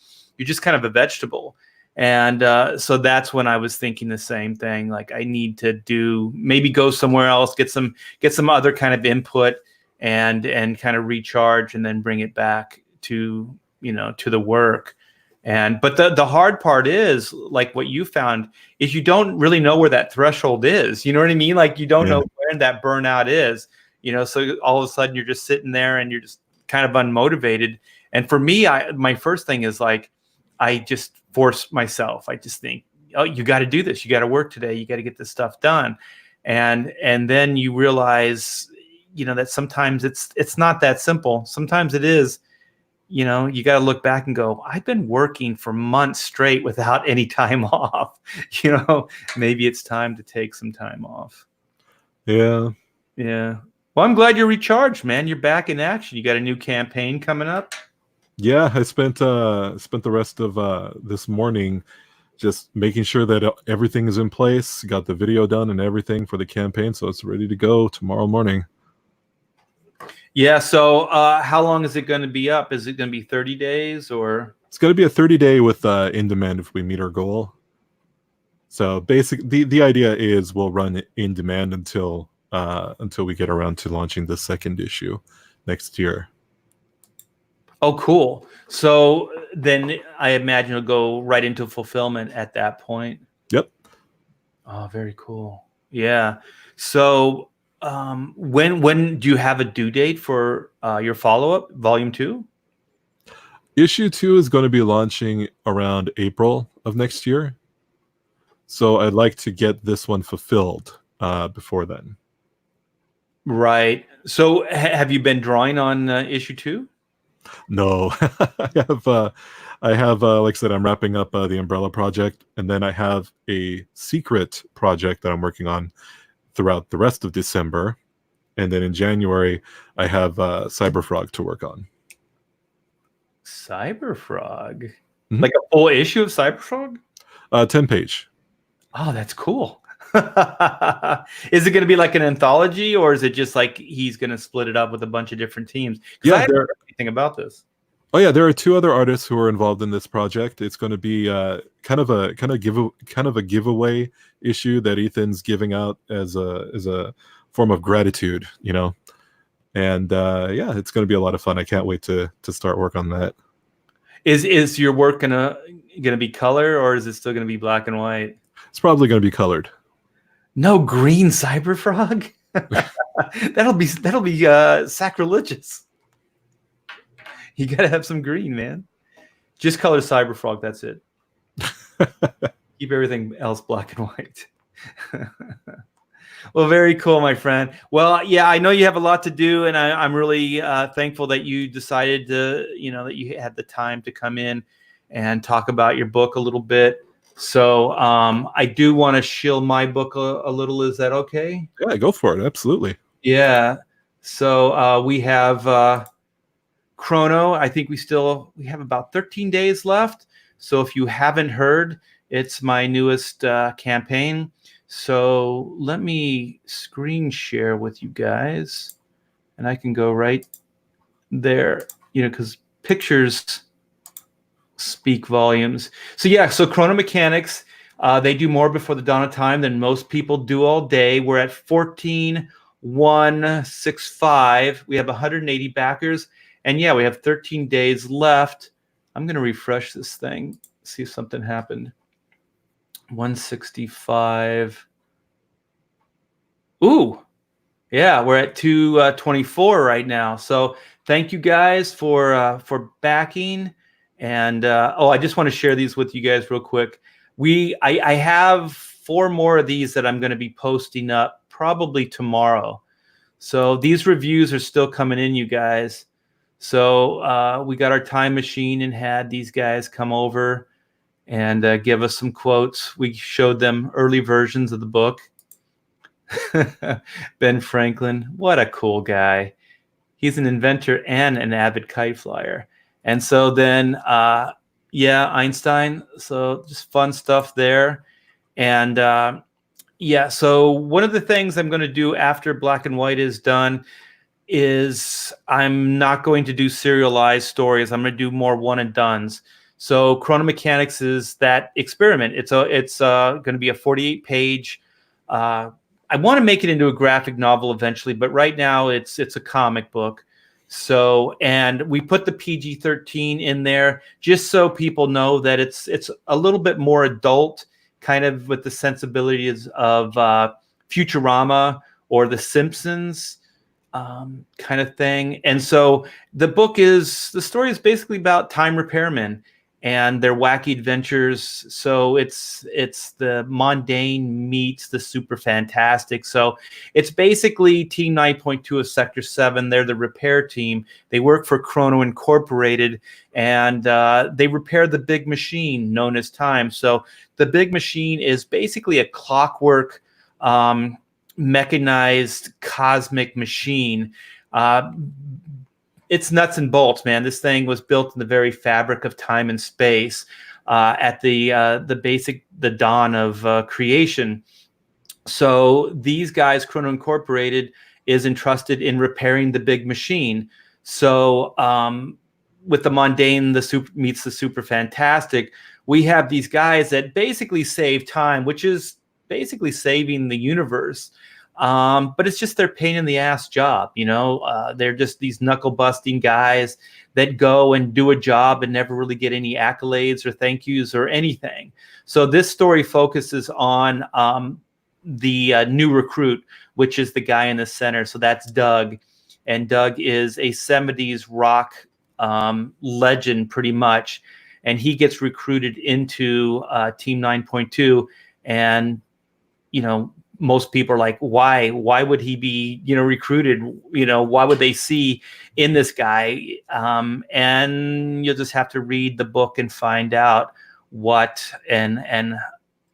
kind of a vegetable. And so that's when I was thinking the same thing. Like I need to maybe go somewhere else, get some other kind of input and kind of recharge and then bring it back to the work. But the hard part is like what you found is you don't really know where that threshold is. You know what I mean? Like you don't Yeah. know where that burnout is, so all of a sudden you're just sitting there and you're just kind of unmotivated. And for me, my first thing is like, I just force myself. I just think, oh, you got to do this. You got to work today. You got to get this stuff done. And then you realize, that sometimes it's not that simple. Sometimes it is, you got to look back and go, I've been working for months straight without any time off. Maybe it's time to take some time off. Yeah. Yeah. Well, I'm glad you're recharged, man. You're back in action. You got a new campaign coming up. Yeah, I spent the rest of this morning just making sure that everything is in place, got the video done and everything for the campaign, so it's ready to go tomorrow morning. Yeah. So how long is it going to be up? Is it going to be 30 days or? It's going to be a 30-day with in demand if we meet our goal. So the idea is we'll run in demand until we get around to launching the second issue next year. Oh, cool. So then I imagine it'll go right into fulfillment at that point. Yep. Oh, very cool. Yeah. So when do you have a due date for your follow-up, volume 2? Issue 2 is going to be launching around April of next year. So I'd like to get this one fulfilled before then. Right. So have you been drawing on issue 2? No, I have like I said, I'm wrapping up the Umbrella project, and then I have a secret project that I'm working on throughout the rest of December, and then in January I have Cyberfrog to work on. Cyberfrog, Mm-hmm. like a full issue of Cyberfrog? 10-page. Oh, that's cool. Is it going to be like an anthology, or is it just like he's going to split it up with a bunch of different teams? Yeah, I don't know anything about this. Oh yeah, there are 2 other artists who are involved in this project. It's going to be kind of a giveaway issue that Ethan's giving out as a form of gratitude, And yeah, it's going to be a lot of fun. I can't wait to start work on that. Is your work gonna be color, or is it still gonna be black and white? It's probably going to be colored. No green Cyberfrog? that'll be sacrilegious. You gotta have some green, man. Just color Cyberfrog, that's it. Keep everything else black and white. Well, very cool, my friend. Well, yeah, I know you have a lot to do, and I'm really thankful that you decided to, that you had the time to come in and talk about your book a little bit. So I do want to shill my book a little. Is that okay? Yeah, go for it. Absolutely. Yeah. So we have Chrono. I think we have about 13 days left. So if you haven't heard, it's my newest campaign. So let me screen share with you guys, and I can go right there, because pictures speak volumes. So yeah, so Chrono Mechanics, they do more before the dawn of time than most people do all day. We're at 14,165. We have 180 backers, and yeah, we have 13 days left. I'm going to refresh this thing, see if something happened. 165. Ooh, yeah, we're at 224 right now. So thank you guys for backing. And I just want to share these with you guys real quick. I have 4 more of these that I'm going to be posting up probably tomorrow. So these reviews are still coming in, you guys. So we got our time machine and had these guys come over and give us some quotes. We showed them early versions of the book. Ben Franklin, what a cool guy. He's an inventor and an avid kite flyer. And so then, Einstein. So just fun stuff there. And so one of the things I'm going to do after Black and White is done is I'm not going to do serialized stories. I'm going to do more one and dones. So Chronomechanics is that experiment. It's going to be a 48-page. I want to make it into a graphic novel eventually, but right now it's a comic book. So, and we put the PG-13 in there just so people know that it's a little bit more adult, kind of with the sensibilities of Futurama or The Simpsons kind of thing. And so the story is basically about time repairmen and their wacky adventures. So it's the mundane meets the super fantastic. So it's basically Team 9.2 of Sector 7. They're the repair team. They work for Chrono Incorporated, and they repair the big machine known as time. So the big machine is basically a clockwork mechanized cosmic machine. It's nuts and bolts, man. This thing was built in the very fabric of time and space at the dawn of creation. So these guys, Chrono Incorporated, is entrusted in repairing the big machine. So with the mundane, the super meets the super fantastic, we have these guys that basically save time, which is basically saving the universe. But it's just their pain in the ass job. They're just these knuckle busting guys that go and do a job and never really get any accolades or thank yous or anything. So this story focuses on the new recruit, which is the guy in the center. So that's Doug. And Doug is a 70s rock legend pretty much. And he gets recruited into Team 9.2. And, most people are like, why would he be, recruited? Why would they see in this guy? And you'll just have to read the book and find out what and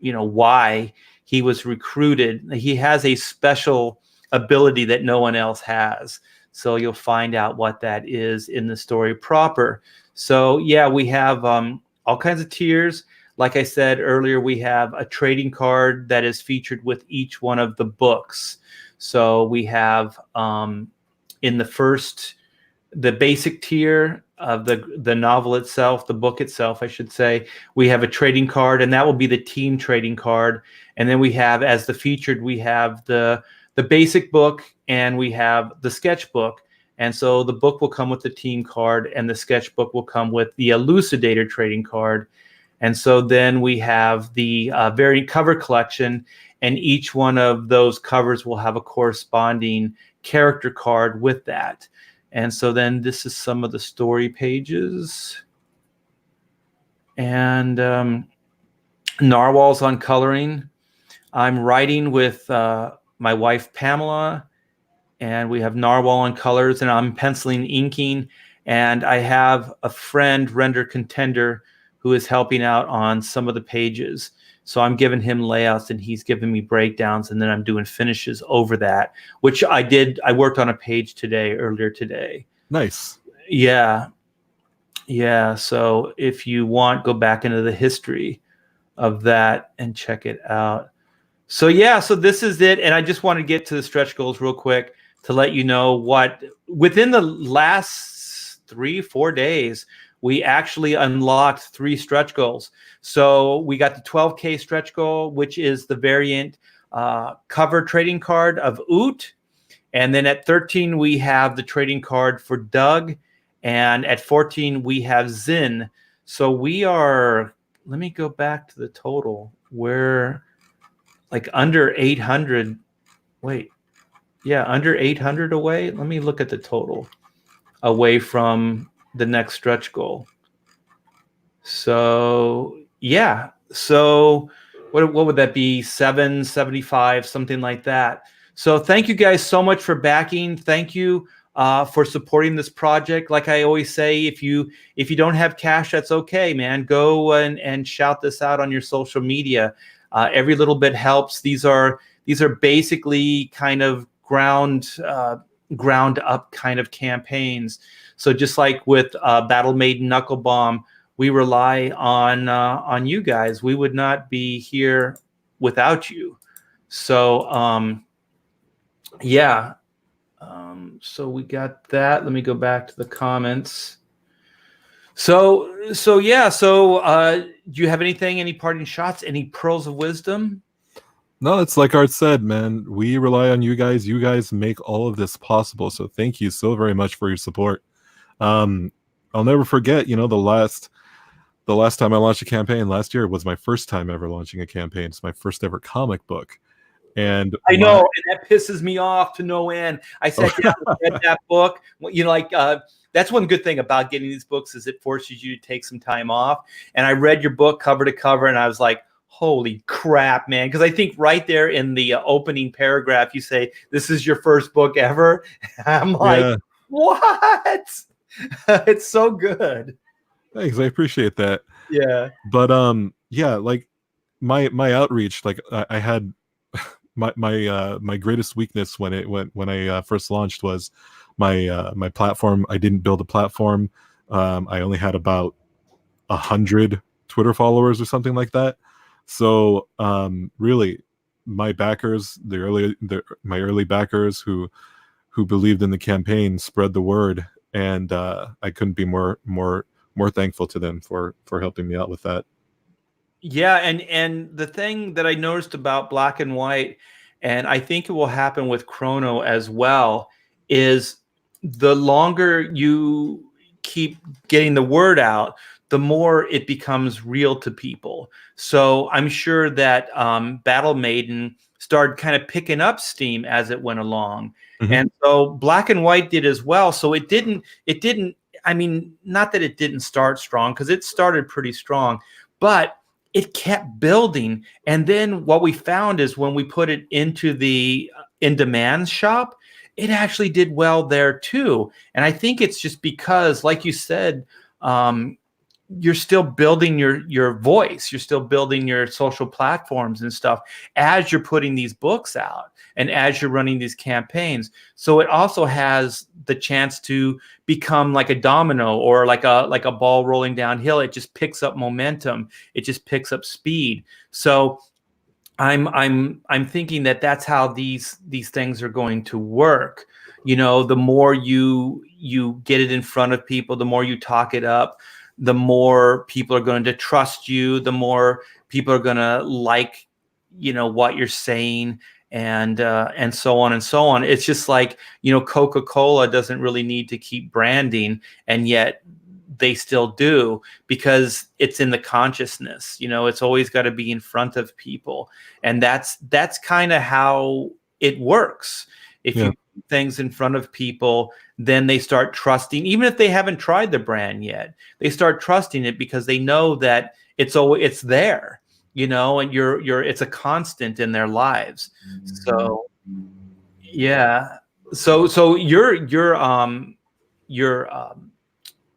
why he was recruited. He has a special ability that no one else has. So you'll find out what that is in the story proper. So yeah, we have all kinds of tiers. Like I said earlier, we have a trading card that is featured with each one of the books. So we have in the basic tier of the novel itself, the book itself, I should say, we have a trading card, and that will be the team trading card. And then we have, as the featured, we have the basic book, and we have the sketchbook. And so the book will come with the team card, and the sketchbook will come with the Elucidator trading card. And so then we have the variant cover collection, and each one of those covers will have a corresponding character card with that. And so then this is some of the story pages. And Narwhal's on coloring. I'm writing with my wife, Pamela, and we have Narwhal on colors, and I'm penciling, inking, and I have a friend, Render Contender, who is helping out on some of the pages. So I'm giving him layouts and he's giving me breakdowns, and then I'm doing finishes over that, which I did. I worked on a page earlier today. Nice. Yeah. Yeah. So if you want, go back into the history of that and check it out. So yeah, so this is it. And I just want to get to the stretch goals real quick to let you know what within the last 3-4 days, we actually unlocked 3 stretch goals. So we got the 12K stretch goal, which is the variant cover trading card of Oot. And then at 13, we have the trading card for Doug. And at 14, we have Zin. So we are, let me go back to the total. We're like under 800. Wait, yeah, under 800 away. Let me look at the total away from the next stretch goal. So yeah, so what would that be? 775, something like that. So thank you guys so much for backing. Thank you for supporting this project. Like I always say, if you don't have cash, that's okay, man. Go and shout this out on your social media. Every little bit helps. These are basically kind of ground up kind of campaigns. So just like with Battle Maiden Knuckle Bomb, we rely on you guys. We would not be here without you. So yeah. So we got that. Let me go back to the comments. So yeah. So do you have anything? Any parting shots? Any pearls of wisdom? No, it's like Art said, man. We rely on you guys. You guys make all of this possible. So thank you so very much for your support. I'll never forget, the last time I launched a campaign last year was my first time ever launching a campaign. It's my first ever comic book. And I know, and that pisses me off to no end. I sat down and read that book. That's one good thing about getting these books is it forces you to take some time off. And I read your book cover to cover, and I was like, holy crap, man. Because I think right there in the opening paragraph, you say, this is your first book ever. I'm like, what? It's so good. Thanks, I appreciate that. Yeah. But yeah, like my outreach, like I had my greatest weakness when I first launched was my platform. I didn't build a platform. I only had about 100 Twitter followers or something like that. So really, my backers, my early backers who believed in the campaign, spread the word, and I couldn't be more thankful to them for helping me out with that. Yeah, and the thing that I noticed about Black and White, and I think it will happen with Chrono as well, is the longer you keep getting the word out, the more it becomes real to people. So I'm sure that Battle Maiden started kind of picking up steam as it went along. Mhm. And so Black and White did as well. So it didn't, I mean, not that it didn't start strong, because it started pretty strong, but it kept building. And then what we found is when we put it into the in-demand shop, it actually did well there too. And I think it's just because, like you said, you're still building your voice. You're still building your social platforms and stuff as you're putting these books out and as you're running these campaigns. So it also has the chance to become like a domino or like a ball rolling downhill. It just picks up momentum. It just picks up speed. So I'm thinking that that's how these things are going to work. The more you get it in front of people, the more you talk it up, the more people are going to trust you, the more people are going to like, what you're saying, and so on and so on. It's just like, Coca-Cola doesn't really need to keep branding, and yet they still do, because it's in the consciousness. It's always got to be in front of people, and that's kind of how it works. If you put things in front of people, then they start trusting, even if they haven't tried the brand yet. They start trusting it because they know that it's there, and it's a constant in their lives. So yeah. So your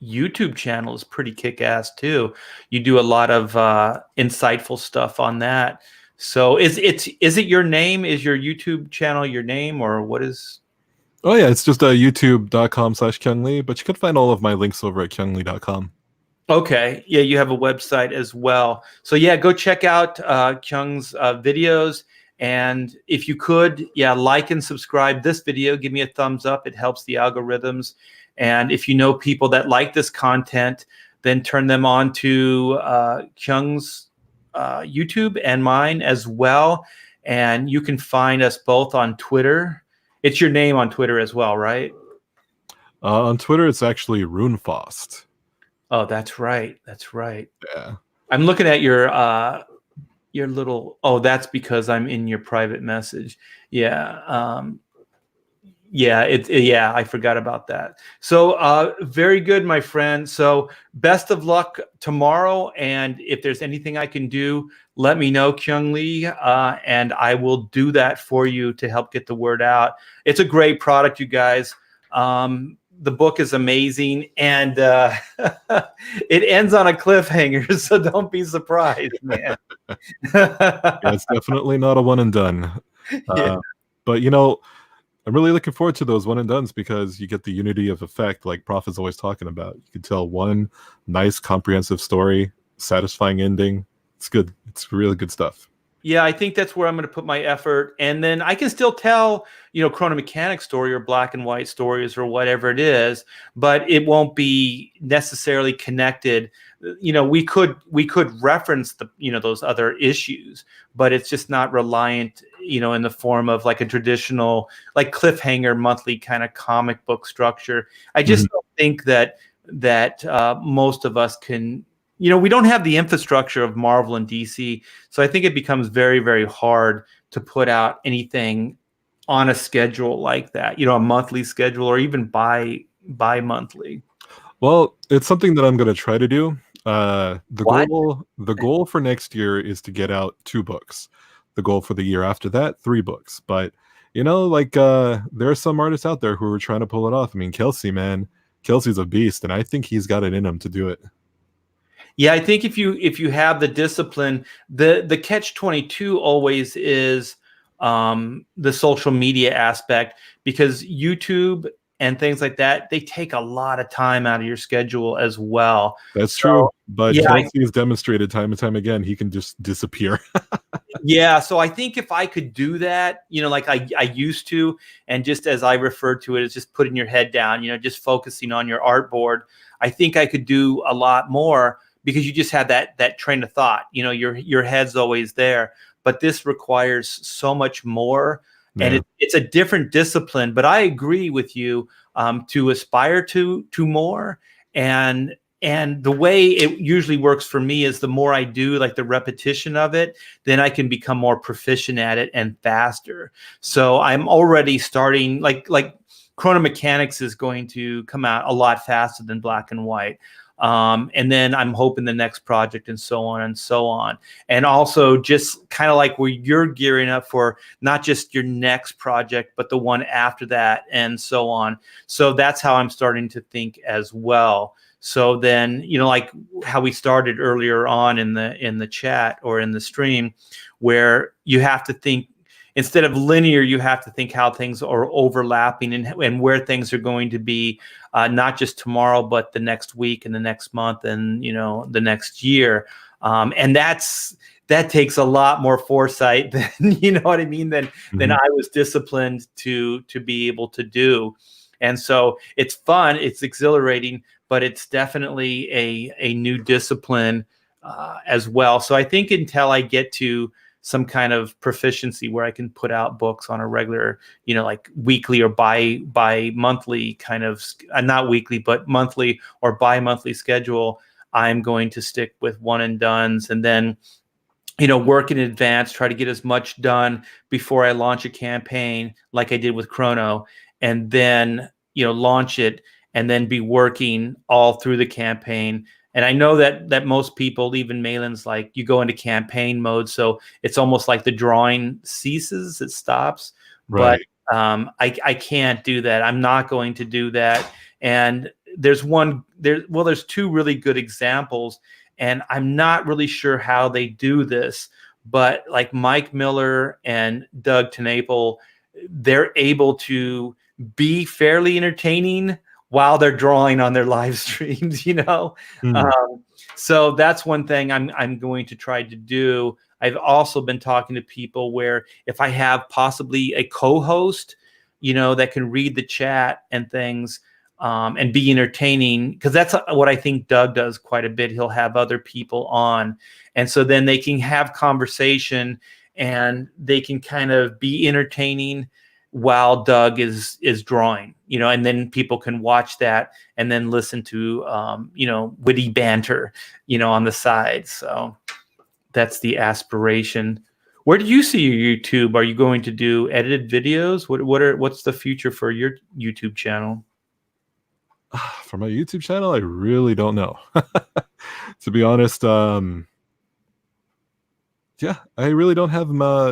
YouTube channel is pretty kick-ass too. You do a lot of insightful stuff on that. So is it your name? Is your YouTube channel your name, or what is? Oh yeah, it's just youtube.com/Keung Lee, but you can find all of my links over at keunglee.com. Okay. Yeah, you have a website as well. So yeah, go check out Keung's videos. And if you could, like and subscribe this video. Give me a thumbs up. It helps the algorithms. And if you know people that like this content, then turn them on to Keung's YouTube and mine as well. And you can find us both on Twitter. It's your name on Twitter as well, right? On Twitter, it's actually Runefaust. Oh, that's right. That's right. Yeah. I'm looking at your little. Oh, that's because I'm in your private message. Yeah. Yeah, I forgot about that. So very good, my friend. So best of luck tomorrow. And if there's anything I can do, let me know, Keung Lee, and I will do that for you to help get the word out. It's a great product, you guys. The book is amazing, and it ends on a cliffhanger, so don't be surprised, man. Yeah, it's definitely not a one and done. Yeah. But I'm really looking forward to those one and dones because you get the unity of effect, like Prof is always talking about. You can tell one nice, comprehensive story, satisfying ending. It's good. It's really good stuff. Yeah, I think that's where I'm going to put my effort. And then I can still tell, chrono mechanic story or black and white stories or whatever it is, but it won't be necessarily connected. We could reference those other issues, but it's just not reliant, in the form of like a traditional, like cliffhanger monthly kind of comic book structure. I just don't think that most of us can. We don't have the infrastructure of Marvel and DC, so I think it becomes very, very hard to put out anything on a schedule like that. A monthly schedule or even bi-monthly. Well, it's something that I'm going to try to do. What? The goal for next year is to get out 2 books. The goal for the year after that, 3 books. But there are some artists out there who are trying to pull it off. I mean, Kelsey's a beast, and I think he's got it in him to do it. Yeah, I think if you have the discipline, the catch-22 always is the social media aspect, because YouTube and things like that, they take a lot of time out of your schedule as well. That's So, true. But yeah, Kelsey has demonstrated time and time again he can just disappear. yeah. So I think if I could do that, like I used to, and just as I refer to it, as just putting your head down, just focusing on your artboard, I think I could do a lot more, because you just have that train of thought. Your head's always there. But this requires so much more, and Yeah. it's a different discipline. But I agree with you, to aspire to more, and the way it usually works for me is the more I do, like the repetition of it, then I can become more proficient at it and faster. So I'm already starting, like Chrono Mechanics is going to come out a lot faster than Black and White. And then I'm hoping the next project, and so on and so on. And also just kind of like where you're gearing up for not just your next project, but the one after that, and so on. So that's how I'm starting to think as well. So then, like how we started earlier on in the chat or in the stream, where you have to think, instead of linear, you have to think how things are overlapping, and where things are going to be, not just tomorrow, but the next week and the next month and, the next year. And that takes a lot more foresight than, you know what I mean, than I was disciplined to be able to do. And so it's fun, it's exhilarating, but it's definitely a new discipline as well. So I think until I get to some kind of proficiency where I can put out books on a regular, like weekly or bi-monthly kind of, not weekly, but monthly or bi-monthly schedule, I'm going to stick with one and dones, and then, work in advance, try to get as much done before I launch a campaign like I did with Chrono, and then, launch it, and then be working all through the campaign. And I know that most people, even Malin's, like, you go into campaign mode, so it's almost like the drawing ceases, it stops. Right. But I can't do that. I'm not going to do that. And there's 2 really good examples, and I'm not really sure how they do this, but like Mike Miller and Doug TenNapel, they're able to be fairly entertaining while they're drawing on their live streams, So that's one thing I'm going to try to do. I've also been talking to people where if I have possibly a co-host, that can read the chat and things, and be entertaining, because that's what I think Doug does quite a bit. He'll have other people on, and so then they can have conversation, and they can kind of be entertaining while Doug is drawing, and then people can watch that and then listen to, witty banter, on the side. So that's the aspiration. Where do you see your YouTube? Are you going to do edited videos? What's the future for your YouTube channel? For my YouTube channel, I really don't know. To be honest, yeah, I really don't have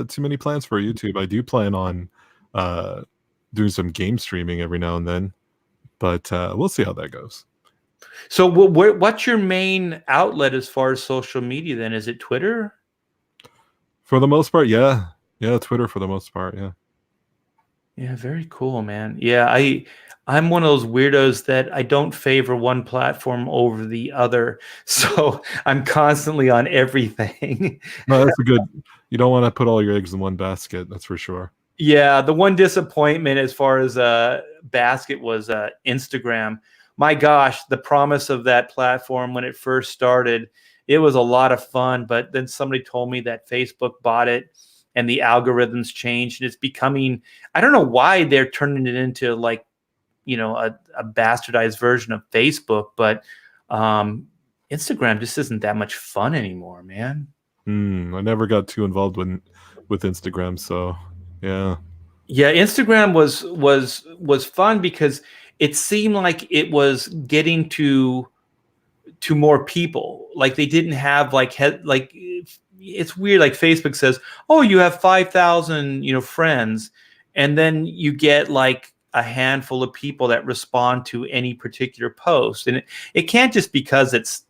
too many plans for YouTube. I do plan on uh, doing some game streaming every now and then, but we'll see how that goes. So what's your main outlet as far as social media then? Is it Twitter? For the most part, yeah. Yeah, Twitter for the most part, yeah. Yeah, very cool, man. Yeah, I'm one of those weirdos that I don't favor one platform over the other. So I'm constantly on everything. No, that's a good. You don't want to put all your eggs in one basket, that's for sure. Yeah, the one disappointment as far as basket was Instagram. My gosh, the promise of that platform when it first started, it was a lot of fun, but then somebody told me that Facebook bought it and the algorithms changed and it's becoming, I don't know why they're turning it into like, a bastardized version of Facebook, but Instagram just isn't that much fun anymore, man. I never got too involved with Instagram, so yeah. Yeah, Instagram was fun because it seemed like it was getting to more people. Like they didn't have like it's weird. Like Facebook says, "Oh, you have 5,000 friends," and then you get like a handful of people that respond to any particular post, and it can't just because it's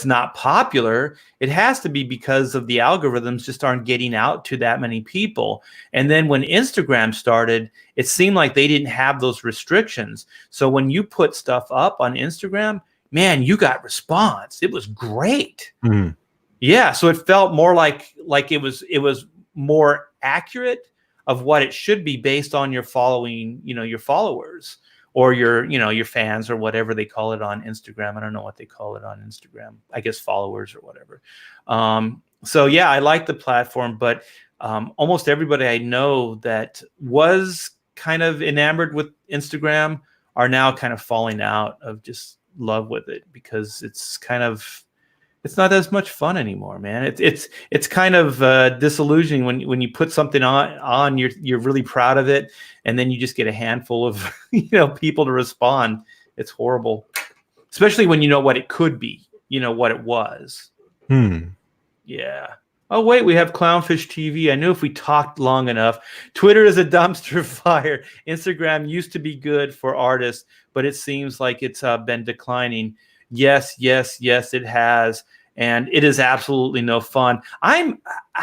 not popular. It has to be because of the algorithms just aren't getting out to that many people. And then when Instagram started, it seemed like they didn't have those restrictions. So when you put stuff up on Instagram, man, you got response. It was great. Mm-hmm. Yeah. So it felt more like it was more accurate of what it should be based on your following, your followers. Or your fans or whatever they call it on Instagram. I don't know what they call it on Instagram. I guess followers or whatever. So yeah, I like the platform, but almost everybody I know that was kind of enamored with Instagram are now kind of falling out of just love with it because it's not as much fun anymore, man. It's kind of disillusioning when you put something on you're really proud of it, and then you just get a handful of people to respond. It's horrible, especially when you know what it could be, what it was. Yeah. Oh wait, we have Clownfish TV. I knew if we talked long enough. Twitter is a dumpster fire. Instagram used to be good for artists, but it seems like it's been declining. Yes, it has. And it is absolutely no fun. I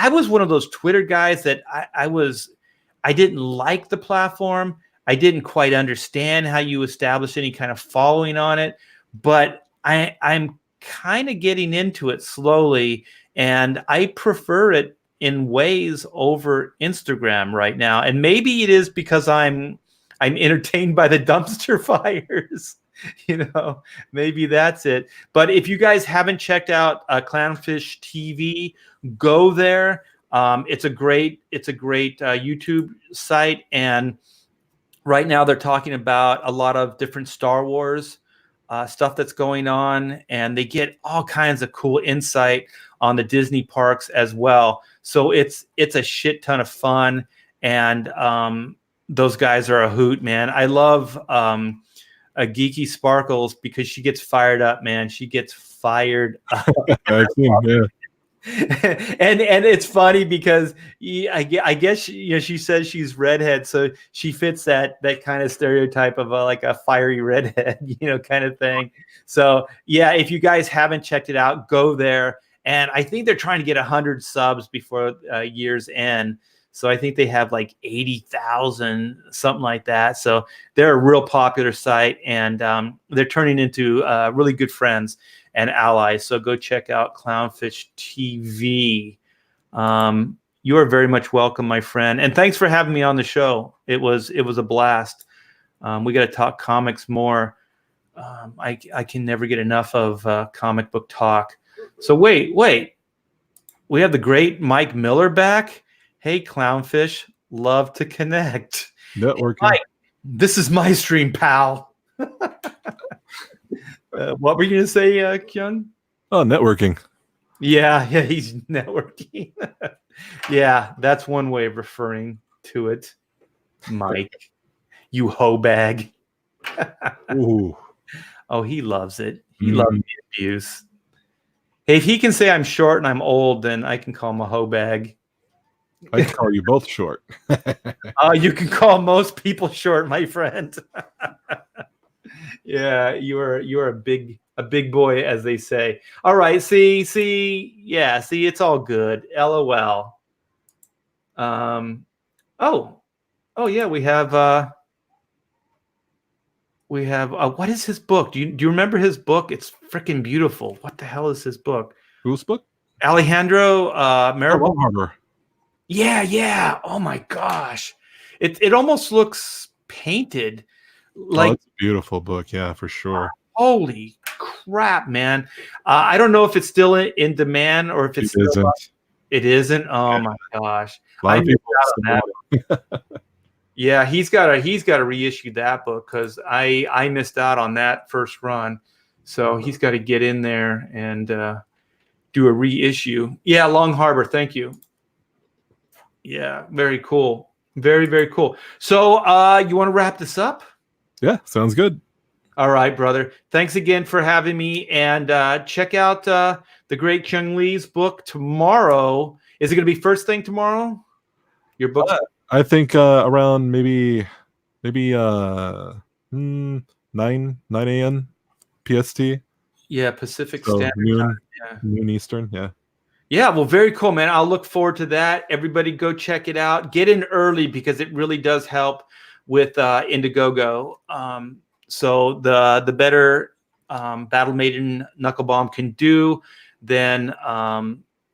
was one of those Twitter guys that I didn't like the platform. I didn't quite understand how you establish any kind of following on it, but I'm kind of getting into it slowly, and I prefer it in ways over Instagram right now. And maybe it is because I'm entertained by the dumpster fires. Maybe that's it. But if you guys haven't checked out Clownfish TV, go there. It's a great YouTube site, and right now they're talking about a lot of different Star Wars stuff that's going on, and they get all kinds of cool insight on the Disney parks as well. So it's a shit ton of fun, and those guys are a hoot, man. I love a Geeky Sparkles because she gets fired up, man. She gets fired up. Yeah. and it's funny because I guess she says she's redhead, so she fits that kind of stereotype of like a fiery redhead, kind of thing. So yeah, if you guys haven't checked it out, go there. And I think they're trying to get 100 subs before year's end. So I think they have like 80,000, something like that. So they're a real popular site, and they're turning into really good friends and allies. So go check out Clownfish TV. You are very much welcome, my friend. And thanks for having me on the show. It was a blast. We got to talk comics more. I can never get enough of comic book talk. So wait. We have the great Mike Miller back. Hey, Clownfish, love to connect. Networking. Hey, Mike, this is my stream, pal. What were you going to say, Keung? Oh, networking. Yeah, he's networking. Yeah, that's one way of referring to it. Mike, you hoe bag. Ooh. Oh, he loves it. He loves the abuse. Hey, if he can say I'm short and I'm old, then I can call him a hoe bag. I can call you both short. You can call most people short, my friend. Yeah, you're a big boy, as they say. All right, see, it's all good. LOL. Oh, yeah, we have what is his book? Do you remember his book? It's freaking beautiful. What the hell is his book? Whose book? Alejandro Maribel. Harbor. Yeah. Oh my gosh. It almost looks painted. Like, it's a beautiful book, yeah, for sure. Holy crap, man. I don't know if it's still in demand or if it's It isn't. It isn't. Oh my gosh. A lot of people that. Yeah, he's got to reissue that book because I missed out on that first run. So he's got to get in there and do a reissue. Yeah, Long Harbor, thank you. Yeah, very cool. Very, very cool. So you want to wrap this up? Yeah, sounds good. All right, brother. Thanks again for having me. And check out the great Keung Lee's book tomorrow. Is it going to be first thing tomorrow? Your book? I think around maybe 9 a.m. PST. Yeah, Pacific So Standard Time. Yeah. Noon Eastern. Yeah. Yeah, well, very cool, man. I'll look forward to that. Everybody go check it out. Get in early because it really does help with Indiegogo. So the better Battle Maiden Knucklebomb can do, then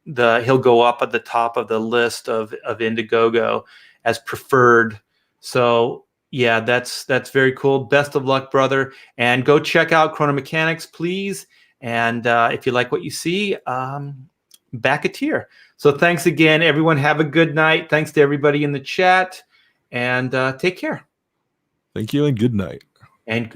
he'll go up at the top of the list of Indiegogo as preferred. So yeah, that's very cool. Best of luck, brother. And go check out Chrono Mechanics, please. And if you like what you see, back a tier. So thanks again, everyone. Have a good night. Thanks to everybody in the chat, and take care. Thank you and good night. And good.